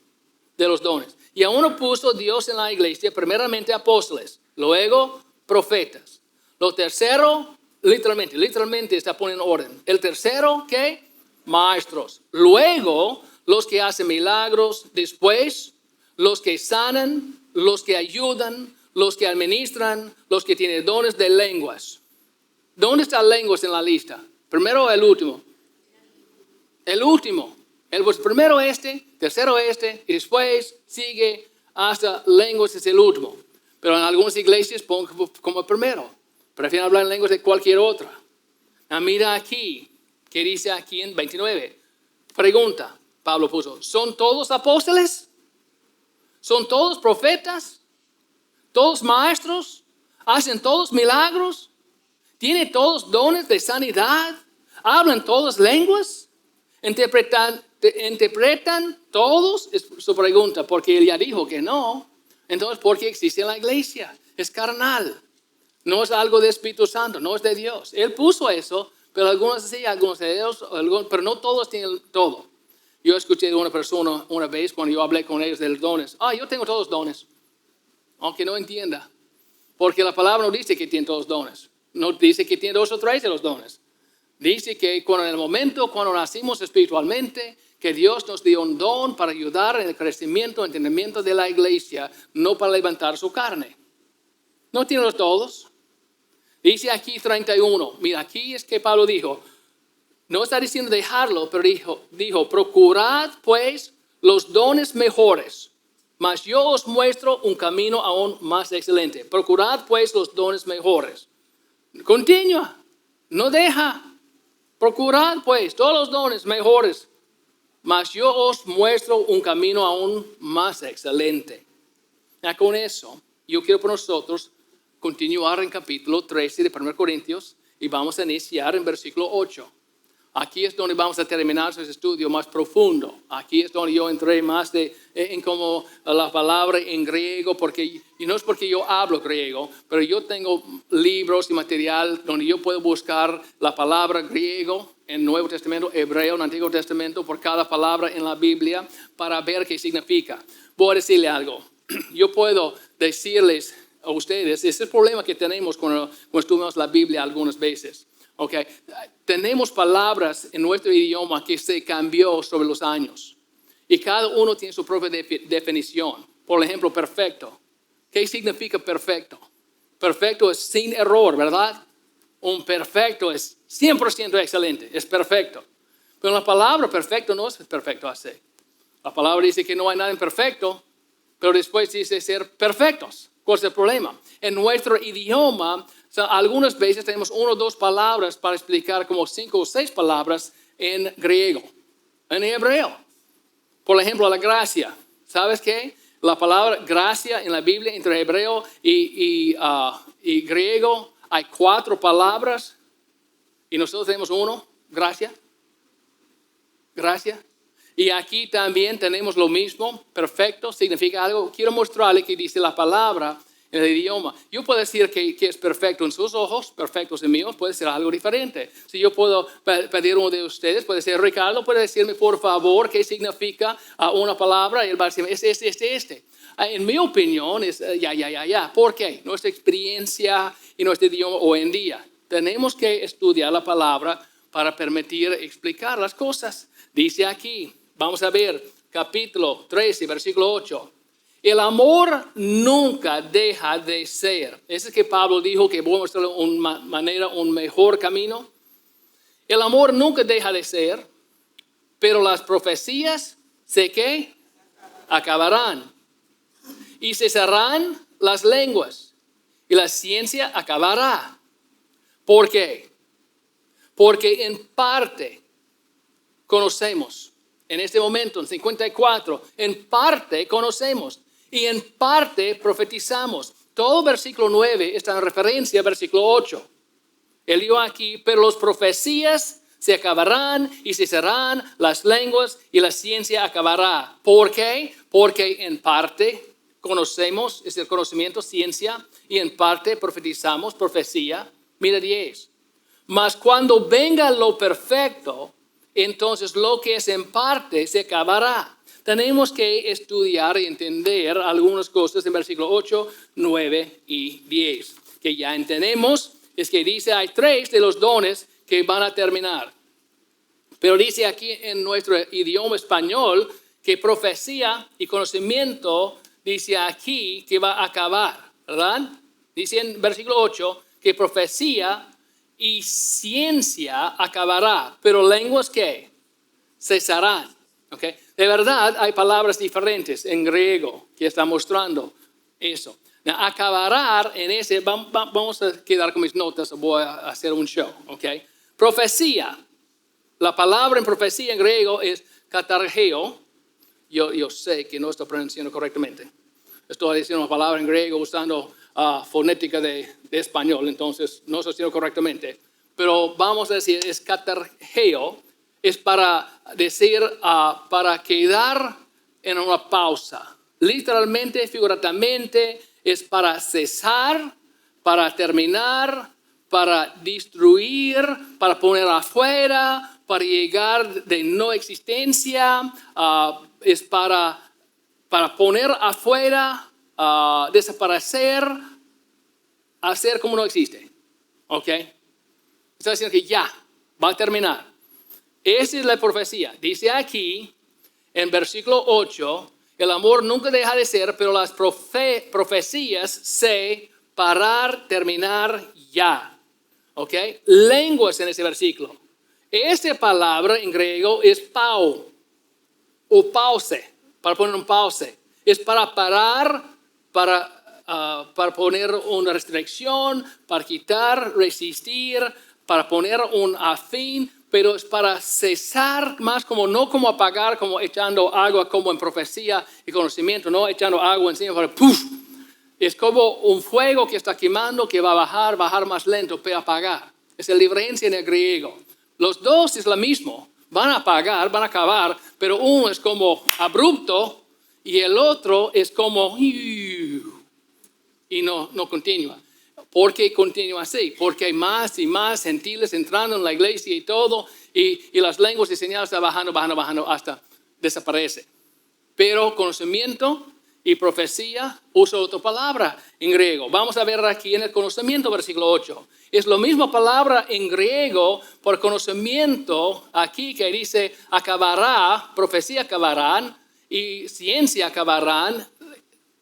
de los dones. Y a uno puso Dios en la iglesia, primeramente apóstoles, luego profetas. Lo tercero, literalmente está poniendo orden. El tercero, ¿qué? Maestros. Luego, los que hacen milagros. Después, los que sanan, los que ayudan, los que administran, los que tienen dones de lenguas. ¿Dónde están lenguas en la lista? ¿Primero o el último? El último. Primero tercero y después sigue hasta lenguas es el último. Pero en algunas iglesias ponen como primero. Prefieren hablar en lenguas de cualquier otra. Mira aquí, ¿qué dice aquí en 29? Pregunta, Pablo puso, ¿son todos apóstoles? ¿Son todos profetas? ¿Todos maestros? ¿Hacen todos milagros? ¿Tienen todos dones de sanidad? ¿Hablan todas lenguas? ¿Interpretan ¿Interpretan todos? Es su pregunta, porque él ya dijo que no. Entonces, ¿por qué existe la iglesia? Es carnal. No es algo de Espíritu Santo, no es de Dios. Él puso eso, pero algunos sí, algunos de ellos, pero no todos tienen todo. Yo escuché de una persona una vez cuando yo hablé con ellos de los dones. Yo tengo todos los dones. Aunque no entienda. Porque la palabra no dice que tiene todos los dones. No dice que tiene 2 o 3 de los dones. Dice que en el momento cuando nacimos espiritualmente, que Dios nos dio un don para ayudar en el crecimiento, entendimiento de la iglesia, no para levantar su carne. No tiene los todos. Dice aquí 31. Mira, aquí es que Pablo dijo, no está diciendo dejarlo, pero dijo, procurad pues los dones mejores, mas yo os muestro un camino aún más excelente. Procurad pues los dones mejores. Continúa, no deja. Procurad pues todos los dones mejores, mas yo os muestro un camino aún más excelente. Ya con eso, yo quiero por nosotros continuar en capítulo 13 de 1 Corintios y vamos a iniciar en versículo 8. Aquí es donde vamos a terminar ese estudio más profundo. Aquí es donde yo entré más en como la palabra en griego, porque y no es porque yo hablo griego, pero yo tengo libros y material donde yo puedo buscar la palabra griego en Nuevo Testamento, hebreo en Antiguo Testamento, por cada palabra en la Biblia para ver qué significa. Voy a decirle algo. Yo puedo decirles a ustedes, ese es el problema que tenemos cuando estudiamos la Biblia algunas veces. Okay. Tenemos palabras en nuestro idioma que se cambió sobre los años. Y cada uno tiene su propia definición. Por ejemplo, perfecto. ¿Qué significa perfecto? Perfecto es sin error, ¿verdad? Un perfecto es 100% excelente, es perfecto. Pero la palabra perfecto no es perfecto así. La palabra dice que no hay nada imperfecto, pero después dice ser perfectos. ¿Cuál es el problema? En nuestro idioma, algunas veces tenemos 1 o 2 palabras para explicar como 5 o 6 palabras en griego, en hebreo. Por ejemplo, la gracia. ¿Sabes qué? La palabra gracia en la Biblia entre hebreo y griego hay 4 palabras y nosotros tenemos 1, gracia. Gracia. Y aquí también tenemos lo mismo, perfecto, significa algo. Quiero mostrarle que dice la palabra en el idioma. Yo puedo decir que es perfecto en sus ojos, perfectos en míos, puede ser algo diferente. Si yo puedo pedir a uno de ustedes, puede ser Ricardo, puede decirme por favor qué significa una palabra, y él va a decirme, este. En mi opinión, es ya. ¿Por qué? Nuestra experiencia y nuestro idioma hoy en día. Tenemos que estudiar la palabra para permitir explicar las cosas. Dice aquí, vamos a ver, capítulo 13, versículo 8. El amor nunca deja de ser. Ese es que Pablo dijo que voy a mostrar una manera, un mejor camino. El amor nunca deja de ser, pero las profecías, ¿sé qué? Acabarán. Y cesarán las lenguas. Y la ciencia acabará. ¿Por qué? Porque en parte conocemos. En este momento, en 54, en parte conocemos. Y en parte profetizamos. Todo versículo 9 está en referencia al versículo 8. Él dijo aquí, pero las profecías se acabarán y cesarán las lenguas y la ciencia acabará. ¿Por qué? Porque en parte conocemos, es el conocimiento, ciencia, y en parte profetizamos, profecía. Mira 10. Mas cuando venga lo perfecto, entonces lo que es en parte se acabará. Tenemos que estudiar y entender algunas cosas en versículo 8, 9 y 10. Que ya entendemos, es que dice hay 3 de los dones que van a terminar. Pero dice aquí en nuestro idioma español que profecía y conocimiento, dice aquí que va a acabar, ¿verdad? Dice en versículo 8 que profecía y ciencia acabará, pero lenguas ¿qué? Cesarán. Okay. De verdad hay palabras diferentes en griego que está mostrando eso. Acabará en ese, vamos a quedar con mis notas, voy a hacer un show. Okay. Profecía, la palabra en profecía en griego es katargeo. Yo sé que no estoy pronunciando correctamente. Estoy diciendo una palabra en griego usando fonética de español, entonces no estoy diciendo correctamente. Pero vamos a decir, es katargeo. es para decir, para quedar en una pausa. Literalmente, figurativamente, es para cesar, para terminar, para destruir, para poner afuera, para llegar de no existencia, es para poner afuera, desaparecer, hacer como no existe. ¿Ok? Está diciendo que ya, va a terminar. Esa es la profecía. Dice aquí, en versículo 8, el amor nunca deja de ser, pero las profecías se parar, terminar, ya. ¿Ok? Lenguas en ese versículo. Esa palabra en griego es pau o pause, para poner un pause. Es para parar, para poner una restricción, para quitar, resistir, para poner un fin, pero es para cesar más como no como apagar, como echando agua, como en profecía y conocimiento, no echando agua encima para ¡puf! Es como un fuego que está quemando, que va a bajar más lento, pero apagar. Es la diferencia en el griego. Los dos es lo mismo. Van a apagar, van a acabar, pero uno es como abrupto y el otro es como y no continúa. ¿Por qué continúa así? Porque hay más y más gentiles entrando en la iglesia y todo, y las lenguas y señales están bajando hasta desaparece. Pero conocimiento y profecía usa otra palabra en griego. Vamos a ver aquí en el conocimiento, versículo 8. Es la misma palabra en griego por conocimiento aquí que dice acabará, profecía acabarán y ciencia acabarán.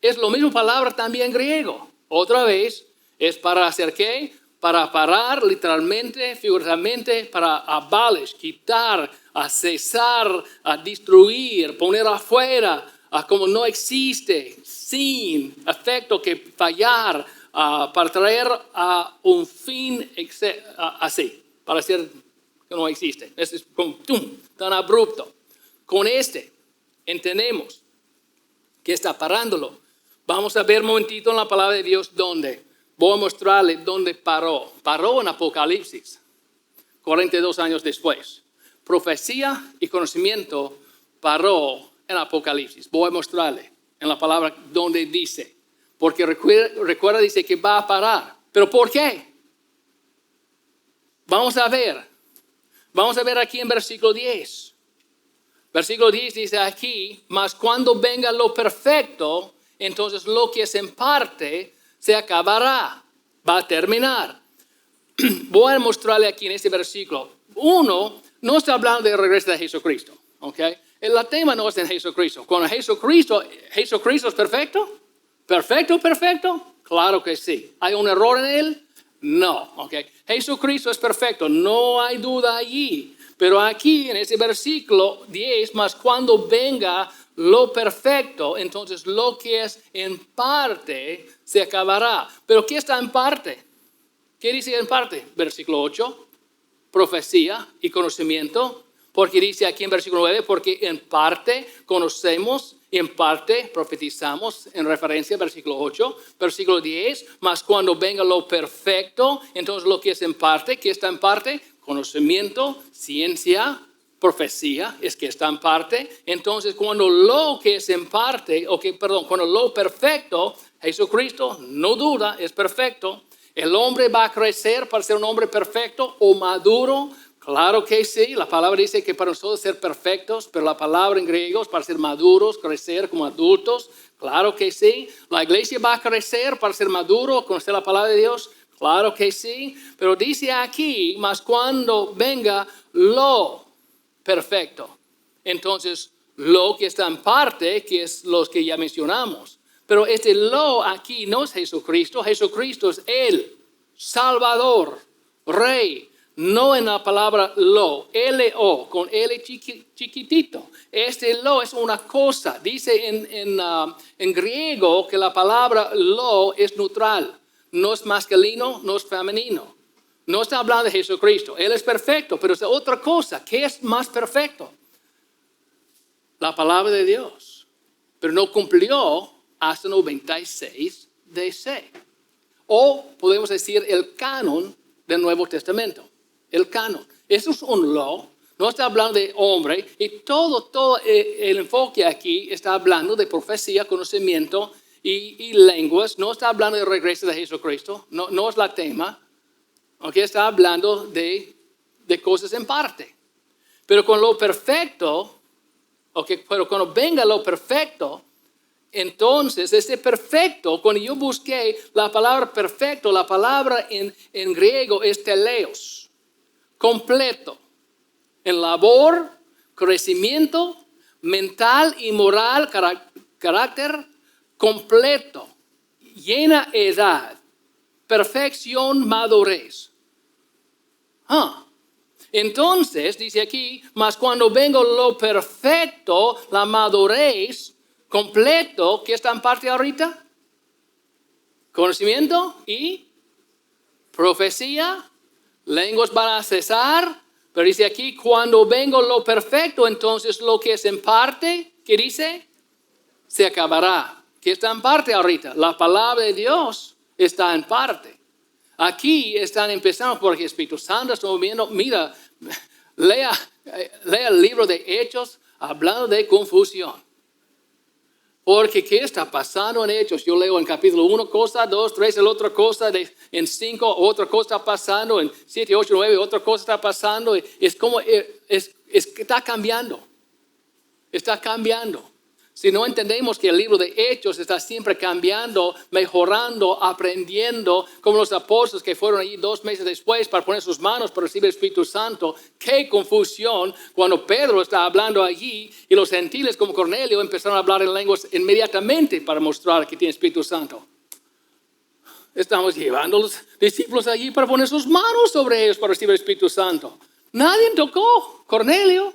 Es la misma palabra también en griego. Otra vez, es para hacer ¿qué? Para parar literalmente, figurativamente, para abolish, quitar, a cesar, a destruir, poner afuera, como no existe, sin efecto que fallar, para traer a un fin así, para decir que no existe. Es como tan abrupto. Con entendemos que está parándolo. Vamos a ver un momentito en la palabra de Dios dónde. Voy a mostrarle dónde paró. Paró en Apocalipsis, 42 años después. Profecía y conocimiento paró en Apocalipsis. Voy a mostrarle en la palabra donde dice. Porque recuerda, dice que va a parar. ¿Pero por qué? Vamos a ver. Vamos a ver aquí en versículo 10. Versículo 10 dice aquí, mas cuando venga lo perfecto, entonces lo que es en parte se acabará, va a terminar. Voy a mostrarle aquí en este versículo. Uno, no está hablando del regreso de Jesucristo. ¿Okay? El tema no es en Jesucristo. Cuando Jesucristo es perfecto. ¿Perfecto? Claro que sí. ¿Hay un error en él? No. ¿Okay? Jesucristo es perfecto. No hay duda allí. Pero aquí en ese versículo 10, más cuando venga lo perfecto, entonces lo que es en parte se acabará. ¿Pero qué está en parte? ¿Qué dice en parte? Versículo 8, profecía y conocimiento. Porque dice aquí en versículo 9, porque en parte conocemos y en parte profetizamos, en referencia al versículo 8. Versículo 10, más cuando venga lo perfecto, entonces lo que es en parte, ¿qué está en parte? Conocimiento, ciencia, profecía, es que está en parte. Entonces, cuando lo que es en parte, cuando lo perfecto, Jesucristo, no duda, es perfecto. El hombre va a crecer para ser un hombre perfecto o maduro. Claro que sí, la palabra dice que para nosotros ser perfectos, pero la palabra en griego es para ser maduros, crecer como adultos. Claro que sí. La iglesia va a crecer para ser maduro, conocer la palabra de Dios. Claro que sí, pero dice aquí, mas cuando venga lo perfecto. Entonces, lo que está en parte, que es los que ya mencionamos. Pero este lo aquí no es Jesucristo. Jesucristo es el Salvador, Rey. No en la palabra lo, L-O, con L chiquitito. Este lo es una cosa. Dice en griego que la palabra lo es neutral. No es masculino, no es femenino. No está hablando de Jesucristo. Él es perfecto, pero es otra cosa. ¿Qué es más perfecto? La palabra de Dios. Pero no cumplió hasta 96 DC. O podemos decir el canon del Nuevo Testamento. El canon. Eso es un lo, no está hablando de hombre. Y todo el enfoque aquí está hablando de profecía, conocimiento y lenguas. No está hablando de regreso de Jesucristo. No es la tema. Okay, está hablando de cosas en parte. Pero con lo perfecto, pero cuando venga lo perfecto, entonces ese perfecto, cuando yo busqué la palabra perfecto, la palabra en griego es teleos, completo, en labor, crecimiento, mental y moral, carácter completo, llena edad, perfección, madurez. Entonces, dice aquí, mas cuando venga lo perfecto, la madurez, completo, ¿qué está en parte ahorita? Conocimiento y profecía, lenguas van a cesar, pero dice aquí, cuando venga lo perfecto, entonces lo que es en parte, ¿qué dice? Se acabará. ¿Qué está en parte ahorita? La palabra de Dios está en parte. Aquí están empezando porque el Espíritu Santo está moviendo. Mira, lea el libro de Hechos hablando de confusión. Porque ¿qué está pasando en Hechos? Yo leo en capítulo 1 cosa, 2, 3, el otra cosa, en 5 otra cosa está pasando, en 7, 8, 9 otra cosa está pasando. Es como, es que está cambiando. Está cambiando. Si no entendemos que el libro de Hechos está siempre cambiando, mejorando, aprendiendo, como los apóstoles que fueron allí 2 meses después para poner sus manos para recibir el Espíritu Santo. Qué confusión cuando Pedro está hablando allí y los gentiles como Cornelio empezaron a hablar en lenguas inmediatamente para mostrar que tiene Espíritu Santo. Estamos llevando a los discípulos allí para poner sus manos sobre ellos para recibir el Espíritu Santo. Nadie tocó Cornelio.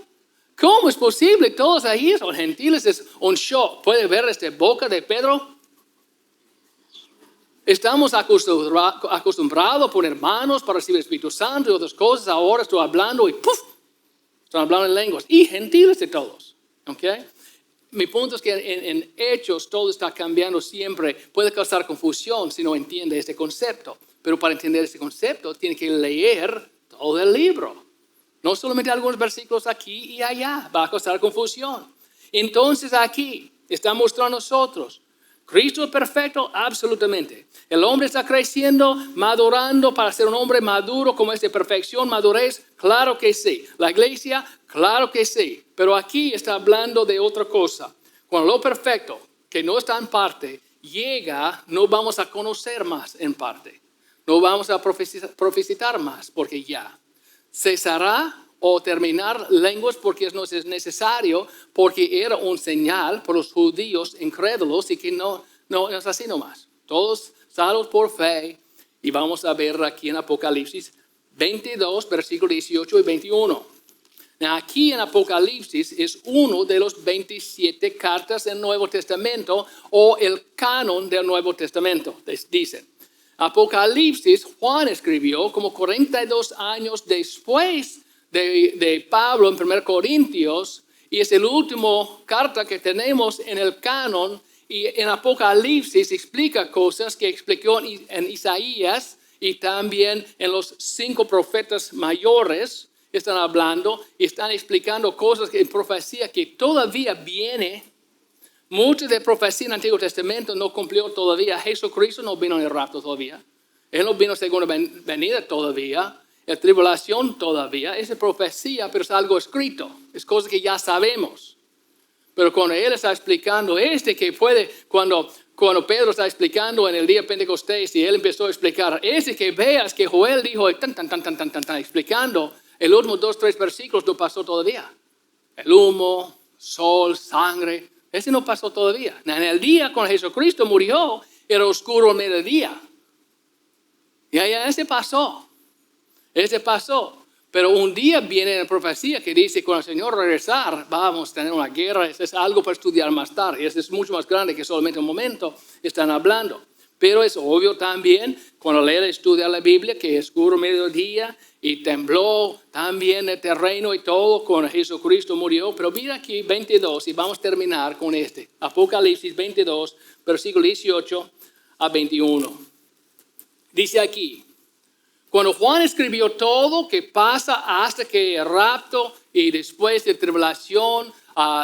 ¿Cómo es posible? Todos ahí son gentiles, es un show. ¿Puede ver boca de Pedro? Estamos acostumbrados a poner manos para recibir el Espíritu Santo y otras cosas. Ahora estoy hablando y ¡puf! Estoy hablando en lenguas. Y gentiles de todos. ¿Okay? Mi punto es que en Hechos todo está cambiando siempre. Puede causar confusión si no entiende este concepto. Pero para entender este concepto tiene que leer todo el libro. No solamente algunos versículos aquí y allá, va a causar confusión. Entonces aquí está mostrando a nosotros, Cristo es perfecto, absolutamente. El hombre está creciendo, madurando para ser un hombre maduro como es de perfección, madurez, claro que sí. La iglesia, claro que sí. Pero aquí está hablando de otra cosa. Cuando lo perfecto, que no está en parte, llega, no vamos a conocer más en parte. No vamos a profetizar más porque ya. Cesará o terminar lenguas porque no es necesario, porque era un señal por los judíos incrédulos y que no es así nomás. Todos salvos por fe. Y vamos a ver aquí en Apocalipsis 22, versículos 18 y 21. Aquí en Apocalipsis es uno de los 27 cartas del Nuevo Testamento o el canon del Nuevo Testamento, dicen. Apocalipsis, Juan escribió como 42 años después de Pablo en 1 Corintios, y es el último carta que tenemos en el canon, y en Apocalipsis explica cosas que explicó en Isaías y también en los 5 profetas mayores. Están hablando y están explicando cosas en profecía que todavía viene. Mucho de profecía en el Antiguo Testamento no cumplió todavía. Jesucristo no vino en el rapto todavía. Él no vino en segunda venida todavía. La tribulación todavía. Es profecía, pero es algo escrito. Es cosa que ya sabemos. Pero cuando Él está explicando que puede, cuando Pedro está explicando en el día de Pentecostés y Él empezó a explicar, que veas que Joel dijo, explicando, el último 2, 3 versículos no pasó todavía. El humo, sol, sangre. Ese no pasó todavía. En el día cuando Jesucristo murió, era oscuro al mediodía. Y allá ese pasó. Pero un día viene la profecía que dice, cuando el Señor regresar, vamos a tener una guerra. Eso es algo para estudiar más tarde. Eso es mucho más grande que solamente un momento están hablando. Pero es obvio también, cuando leer y estudiar la Biblia, que es oscuro mediodía y tembló también el terreno y todo cuando Jesucristo murió. Pero mira aquí 22 y vamos a terminar con este. Apocalipsis 22, versículo 18 a 21. Dice aquí, cuando Juan escribió todo que pasa hasta que el rapto y después de tribulación.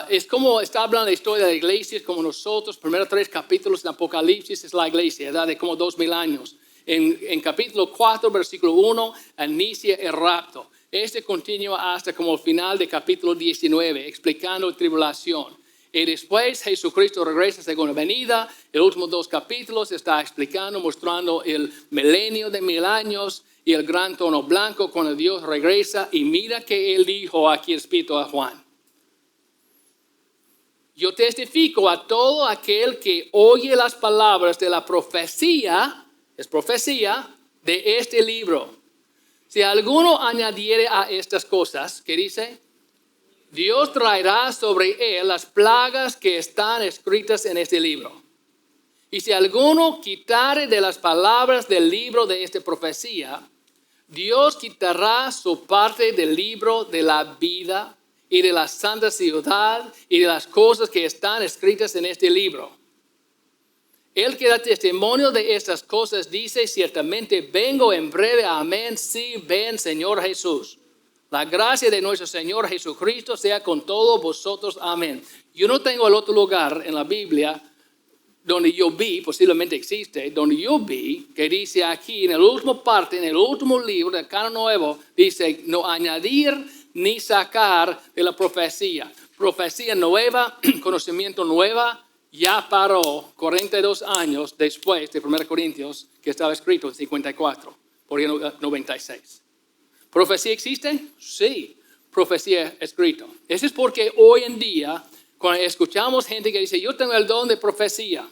Es como está hablando de la historia de la iglesia, es como nosotros, primeros 3 capítulos de Apocalipsis es la iglesia, ¿verdad? De como 2000 años. En capítulo 4, versículo 1, inicia el rapto. Este continúa hasta como el final de capítulo 19, explicando tribulación. Y después Jesucristo regresa a segunda venida. Los últimos 2 capítulos está explicando, mostrando el milenio de 1000 años y el gran trono blanco cuando Dios regresa. Y mira que Él dijo aquí el Espíritu a Juan. Yo testifico a todo aquel que oye las palabras de la profecía, es profecía, de este libro. Si alguno añadiere a estas cosas, ¿qué dice? Dios traerá sobre él las plagas que están escritas en este libro. Y si alguno quitare de las palabras del libro de esta profecía, Dios quitará su parte del libro de la vida y de la santa ciudad y de las cosas que están escritas en este libro. El que da testimonio de estas cosas dice, ciertamente vengo en breve, amén, sí, ven Señor Jesús. La gracia de nuestro Señor Jesucristo sea con todos vosotros, amén. Yo no tengo el otro lugar en la Biblia donde yo vi, posiblemente existe, donde yo vi, que dice aquí en la última parte, en el último libro del Canon Nuevo, dice, no añadir ni sacar de la profecía. Profecía nueva, conocimiento nueva, ya paró 42 años después de 1 Corintios, que estaba escrito en 54, por el 96. ¿Profecía existe? Sí, profecía escrito. Eso es porque hoy en día, cuando escuchamos gente que dice, yo tengo el don de profecía,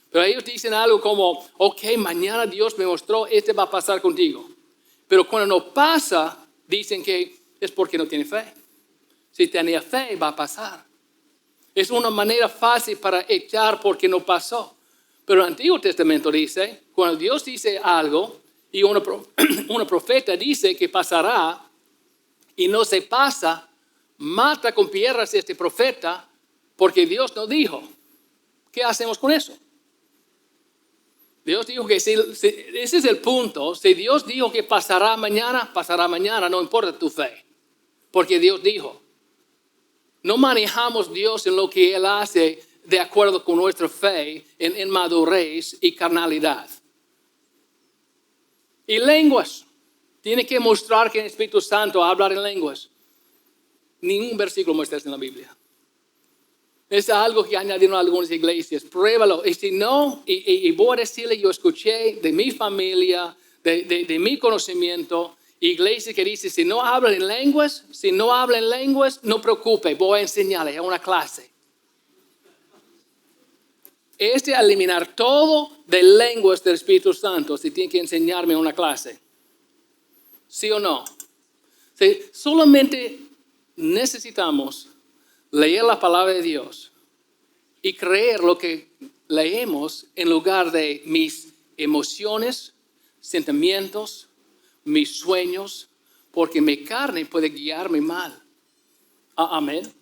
pero ellos dicen algo como, ok, mañana Dios me mostró, va a pasar contigo. Pero cuando no pasa, dicen que es porque no tiene fe. Si tenía fe, va a pasar. Es una manera fácil para echar porque no pasó. Pero el Antiguo Testamento dice, cuando Dios dice algo y una profeta dice que pasará y no se pasa, mata con piedras a este profeta porque Dios no dijo. ¿Qué hacemos con eso? Dios dijo que ese es el punto. Si Dios dijo que pasará mañana, no importa tu fe. Porque Dios dijo. No manejamos a Dios en lo que Él hace de acuerdo con nuestra fe en madurez y carnalidad. Y lenguas. Tiene que mostrar que el Espíritu Santo habla en lenguas. Ningún versículo muestra eso en la Biblia. Es algo que añadieron algunas iglesias. Pruébalo. Y si no, y voy a decirle, yo escuché de mi familia, de mi conocimiento, iglesias que dicen, si no hablan en lenguas, no preocupe, voy a enseñarle a una clase. Eliminar todo de lenguas del Espíritu Santo, si tiene que enseñarme una clase. ¿Sí o no? Si solamente necesitamos leer la palabra de Dios y creer lo que leemos en lugar de mis emociones, sentimientos, mis sueños, porque mi carne puede guiarme mal. Amén.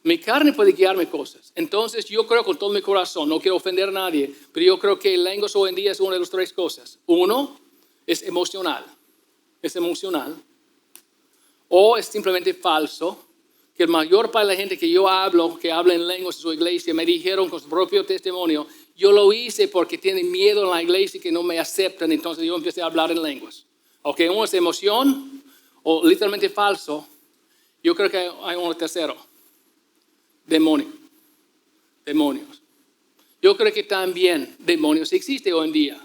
Mi carne puede guiarme cosas. Entonces yo creo con todo mi corazón, no quiero ofender a nadie, pero yo creo que lenguas hoy en día es una de las 3 cosas. Uno, es emocional. Es emocional. O es simplemente falso. Que el mayor parte de la gente que yo hablo, que habla en lenguas en su iglesia, me dijeron con su propio testimonio, yo lo hice porque tienen miedo en la iglesia que no me aceptan, entonces yo empecé a hablar en lenguas. Ok, uno es emoción o literalmente falso. Yo creo que hay uno tercero. Demonios. Yo creo que también demonios existen hoy en día.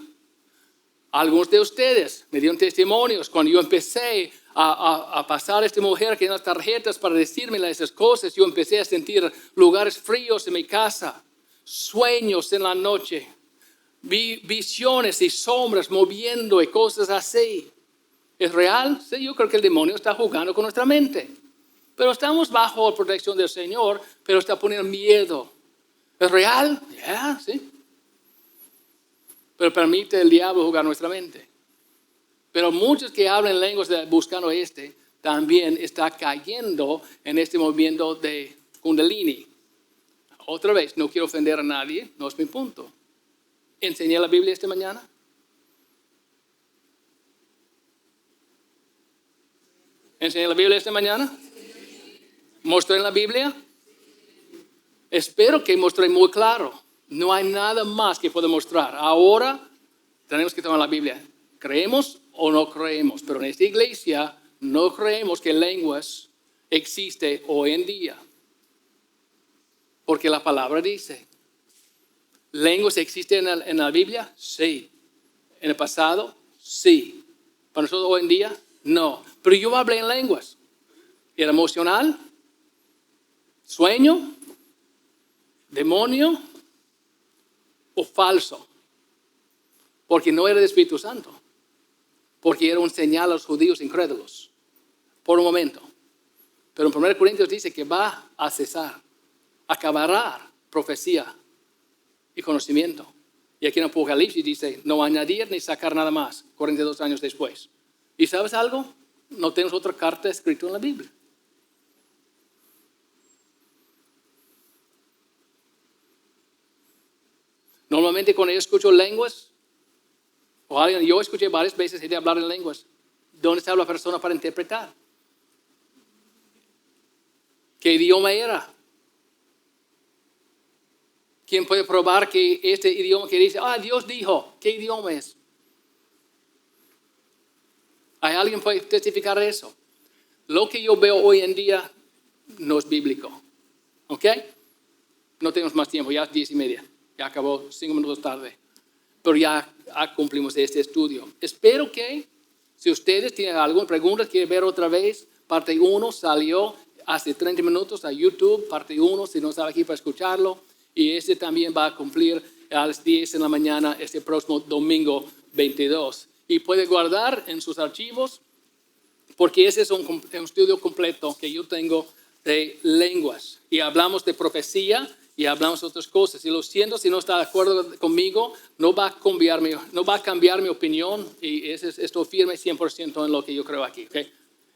Algunos de ustedes me dieron testimonios cuando yo empecé a pasar a esta mujer que en las tarjetas para decirme esas cosas. Yo empecé a sentir lugares fríos en mi casa, sueños en la noche, visiones y sombras moviendo y cosas así. ¿Es real? Sí, yo creo que el demonio está jugando con nuestra mente. Pero estamos bajo la protección del Señor, pero está poniendo miedo. ¿Es real? Ya, sí. Pero permite el diablo jugar nuestra mente. Pero muchos que hablan lenguas buscando también está cayendo en este movimiento de Kundalini. Otra vez, no quiero ofender a nadie, no es mi punto. ¿Enseñé la Biblia esta mañana? ¿Enseñé la Biblia esta mañana? ¿Mostré en la Biblia? Espero que mostré muy claro. No hay nada más que pueda mostrar. Ahora tenemos que tomar la Biblia. ¿Creemos o no creemos? Pero en esta iglesia no creemos que lenguas existe hoy en día. Porque la palabra dice, ¿lenguas existen en la Biblia? Sí. ¿En el pasado? Sí. ¿Para nosotros hoy en día? No. Pero yo hablé en lenguas. ¿Era emocional? ¿Sueño? ¿Demonio? ¿O falso? Porque no era el Espíritu Santo. Porque era un señal a los judíos incrédulos. Por un momento. Pero en 1 Corintios dice que va a cesar. Acabará profecía y conocimiento. Y aquí en Apocalipsis dice, no añadir ni sacar nada más, 42 años después. ¿Y sabes algo? No tenemos otra carta escrita en la Biblia. Normalmente cuando yo escucho lenguas, o alguien, yo escuché varias veces gente hablar en lenguas, ¿dónde está la persona para interpretar? ¿Qué idioma era? ¿Quién puede probar que este idioma que dice, Dios dijo, qué idioma es? ¿Hay alguien que puede testificar eso? Lo que yo veo hoy en día no es bíblico. ¿Ok? No tenemos más tiempo, ya es 10:30. Ya acabó 5 minutos tarde. Pero ya cumplimos este estudio. Espero que, si ustedes tienen alguna pregunta, quieren ver otra vez, parte 1 salió hace 30 minutos a YouTube, parte 1, si no estaba aquí para escucharlo. Y este también va a cumplir a las 10 de la mañana este próximo domingo 22. Y puede guardar en sus archivos, porque ese es un estudio completo que yo tengo de lenguas. Y hablamos de profecía y hablamos de otras cosas. Y lo siento, si no está de acuerdo conmigo, no va a cambiar mi opinión. Y estoy firme 100% en lo que yo creo aquí. ¿Okay?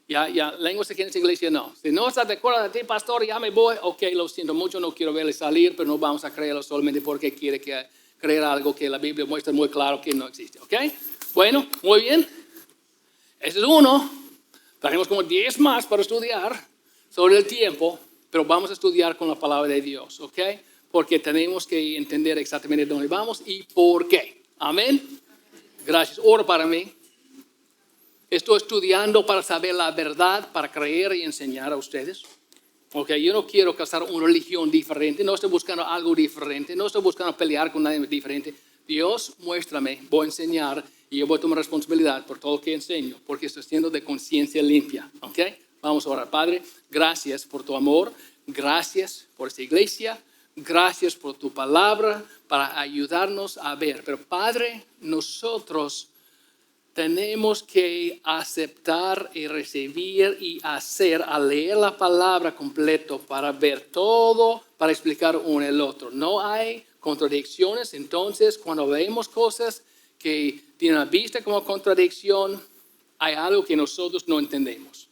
Ya, lenguas aquí en esta iglesia no. Si no estás de acuerdo de ti, pastor, ya me voy. Ok, lo siento mucho, no quiero verle salir, pero no vamos a creerlo solamente porque quiere creer algo que la Biblia muestra muy claro que no existe. Ok, bueno, muy bien. Ese es uno. Tenemos como 10 más para estudiar sobre el tiempo, pero vamos a estudiar con la palabra de Dios, ¿ok? Porque tenemos que entender exactamente dónde vamos y por qué. Amén. Gracias. Ora para mí. Estoy estudiando para saber la verdad, para creer y enseñar a ustedes. Okay, yo no quiero casar una religión diferente, no estoy buscando algo diferente, no estoy buscando pelear con nadie diferente. Dios, muéstrame, voy a enseñar y yo voy a tomar responsabilidad por todo lo que enseño, porque estoy siendo de conciencia limpia. Okay, vamos a orar. Padre, gracias por tu amor, gracias por esta iglesia, gracias por tu palabra para ayudarnos a ver. Pero Padre, nosotros tenemos que aceptar y recibir y hacer al leer la palabra completo para ver todo, para explicar uno el otro. No hay contradicciones, entonces cuando vemos cosas que tienen la vista como contradicción, hay algo que nosotros no entendemos.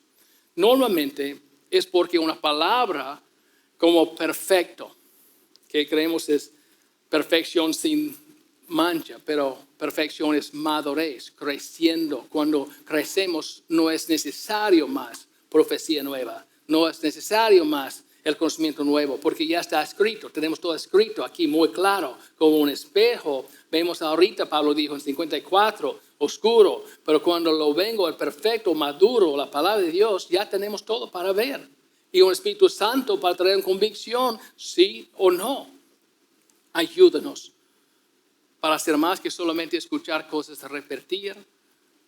Normalmente es porque una palabra como perfecto, que creemos es perfección sin mancha, pero perfección es madurez, creciendo. Cuando crecemos no es necesario más profecía nueva, no es necesario más el conocimiento nuevo, porque ya está escrito, tenemos todo escrito aquí muy claro, como un espejo. Vemos ahorita, Pablo dijo en 54, oscuro, pero cuando lo vengo el perfecto, maduro, la palabra de Dios, ya tenemos todo para ver. Y un Espíritu Santo para traer convicción, sí o no. Ayúdanos para hacer más que solamente escuchar cosas a repetir,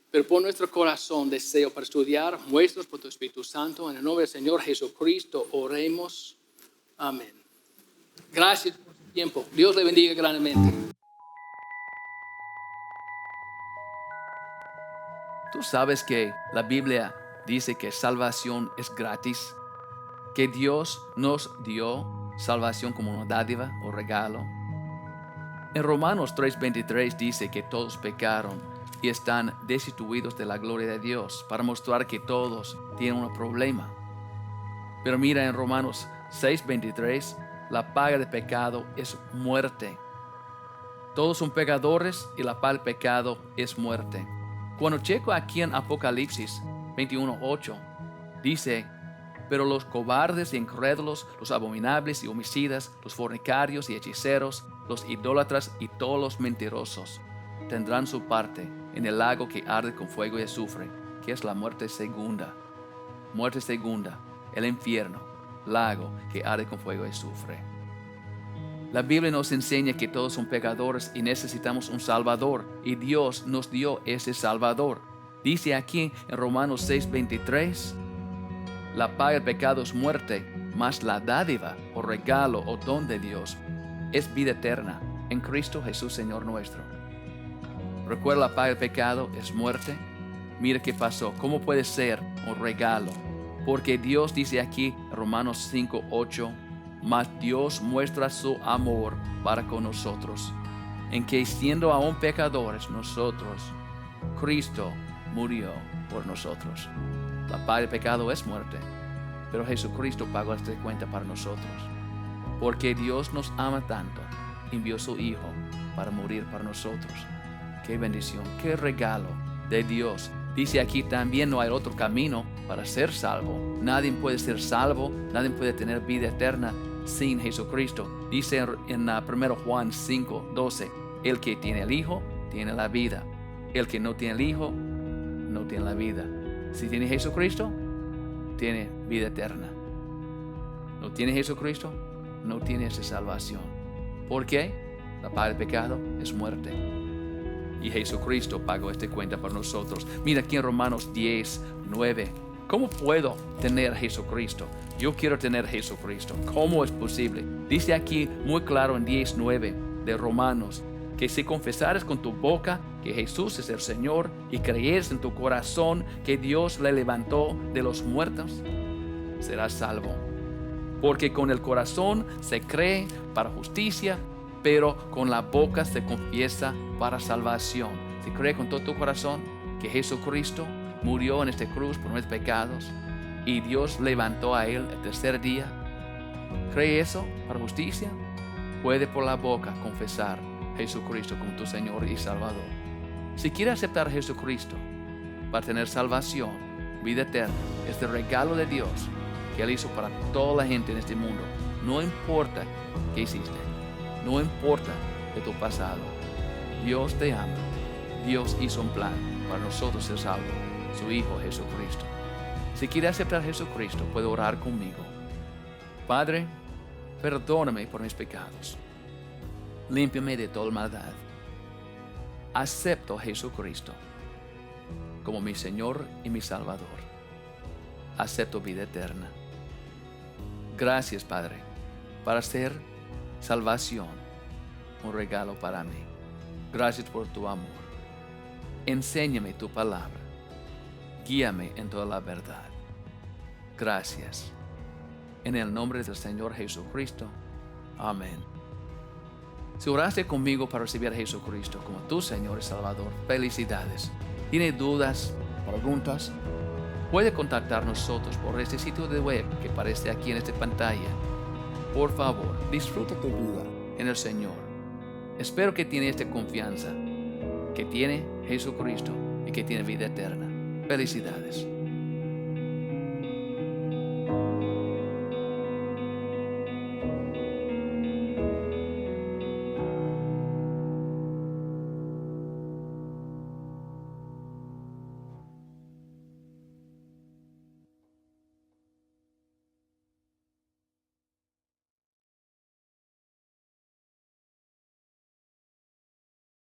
pero por nuestro corazón deseo para estudiar, muéstranos por tu Espíritu Santo. En el nombre del Señor Jesucristo oremos. Amén. Gracias por su tiempo. Dios le bendiga grandemente. ¿Tú sabes que la Biblia dice que salvación es gratis? Que Dios nos dio salvación como una dádiva o regalo. En Romanos 3:23 dice que todos pecaron y están destituidos de la gloria de Dios, para mostrar que todos tienen un problema. Pero mira, en Romanos 6:23, la paga del pecado es muerte. Todos son pecadores y la paga del pecado es muerte. Cuando checo aquí en Apocalipsis 21:8, dice Pero los cobardes y incrédulos, los abominables y homicidas, los fornicarios y hechiceros, los idólatras y todos los mentirosos tendrán su parte en el lago que arde con fuego y azufre, que es la muerte segunda. Muerte segunda, el infierno, lago que arde con fuego y azufre. La Biblia nos enseña que todos son pecadores y necesitamos un Salvador, y Dios nos dio ese Salvador. Dice aquí en Romanos 6:23, la paga del pecado es muerte, mas la dádiva o regalo o don de Dios es vida eterna en Cristo Jesús Señor nuestro. Recuerda, la paga del pecado es muerte. Mira qué pasó. ¿Cómo puede ser un regalo? Porque Dios dice aquí en Romanos 5:8, mas Dios muestra su amor para con nosotros, en que siendo aún pecadores nosotros, Cristo murió por nosotros. La paga del pecado es muerte, pero Jesucristo pagó esta cuenta para nosotros. Porque Dios nos ama tanto, envió su Hijo para morir para nosotros. Qué bendición, qué regalo de Dios. Dice aquí también, no hay otro camino para ser salvo. Nadie puede ser salvo, nadie puede tener vida eterna sin Jesucristo. Dice en 1 Juan 5:12, el que tiene el Hijo tiene la vida. El que no tiene el Hijo no tiene la vida. Si tiene Jesucristo, tiene vida eterna. No tiene Jesucristo, no tiene esa salvación. ¿Por qué? La paga del pecado es muerte. Y Jesucristo pagó esta cuenta por nosotros. Mira aquí en Romanos 10:9. ¿Cómo puedo tener Jesucristo? Yo quiero tener Jesucristo. ¿Cómo es posible? Dice aquí muy claro en 10:9 de Romanos, que si confesares con tu boca que Jesús es el Señor y creyeres en tu corazón que Dios le levantó de los muertos, serás salvo. Porque con el corazón se cree para justicia, pero con la boca se confiesa para salvación. Si crees con todo tu corazón que Jesucristo murió en esta cruz por nuestros pecados y Dios levantó a él el tercer día, ¿cree eso para justicia? Puede por la boca confesar Jesucristo como tu Señor y Salvador. Si quieres aceptar a Jesucristo para tener salvación, vida eterna, este regalo de Dios que Él hizo para toda la gente en este mundo, no importa qué hiciste, no importa de tu pasado, Dios te ama. Dios hizo un plan para nosotros ser salvos, su Hijo Jesucristo. Si quieres aceptar a Jesucristo, puede orar conmigo. Padre, perdóname por mis pecados. Límpiame de toda maldad. Acepto a Jesucristo como mi Señor y mi Salvador. Acepto vida eterna. Gracias, Padre, para ser salvación, un regalo para mí. Gracias por tu amor. Enséñame tu palabra. Guíame en toda la verdad. Gracias. En el nombre del Señor Jesucristo. Amén. Si oraste conmigo para recibir a Jesucristo como tu Señor y Salvador, felicidades. ¿Tiene dudas, preguntas? Puede contactar nosotros por este sitio de web que aparece aquí en esta pantalla. Por favor, disfruta tu vida en el Señor. Espero que tiene esta confianza, que tiene Jesucristo y que tiene vida eterna. Felicidades.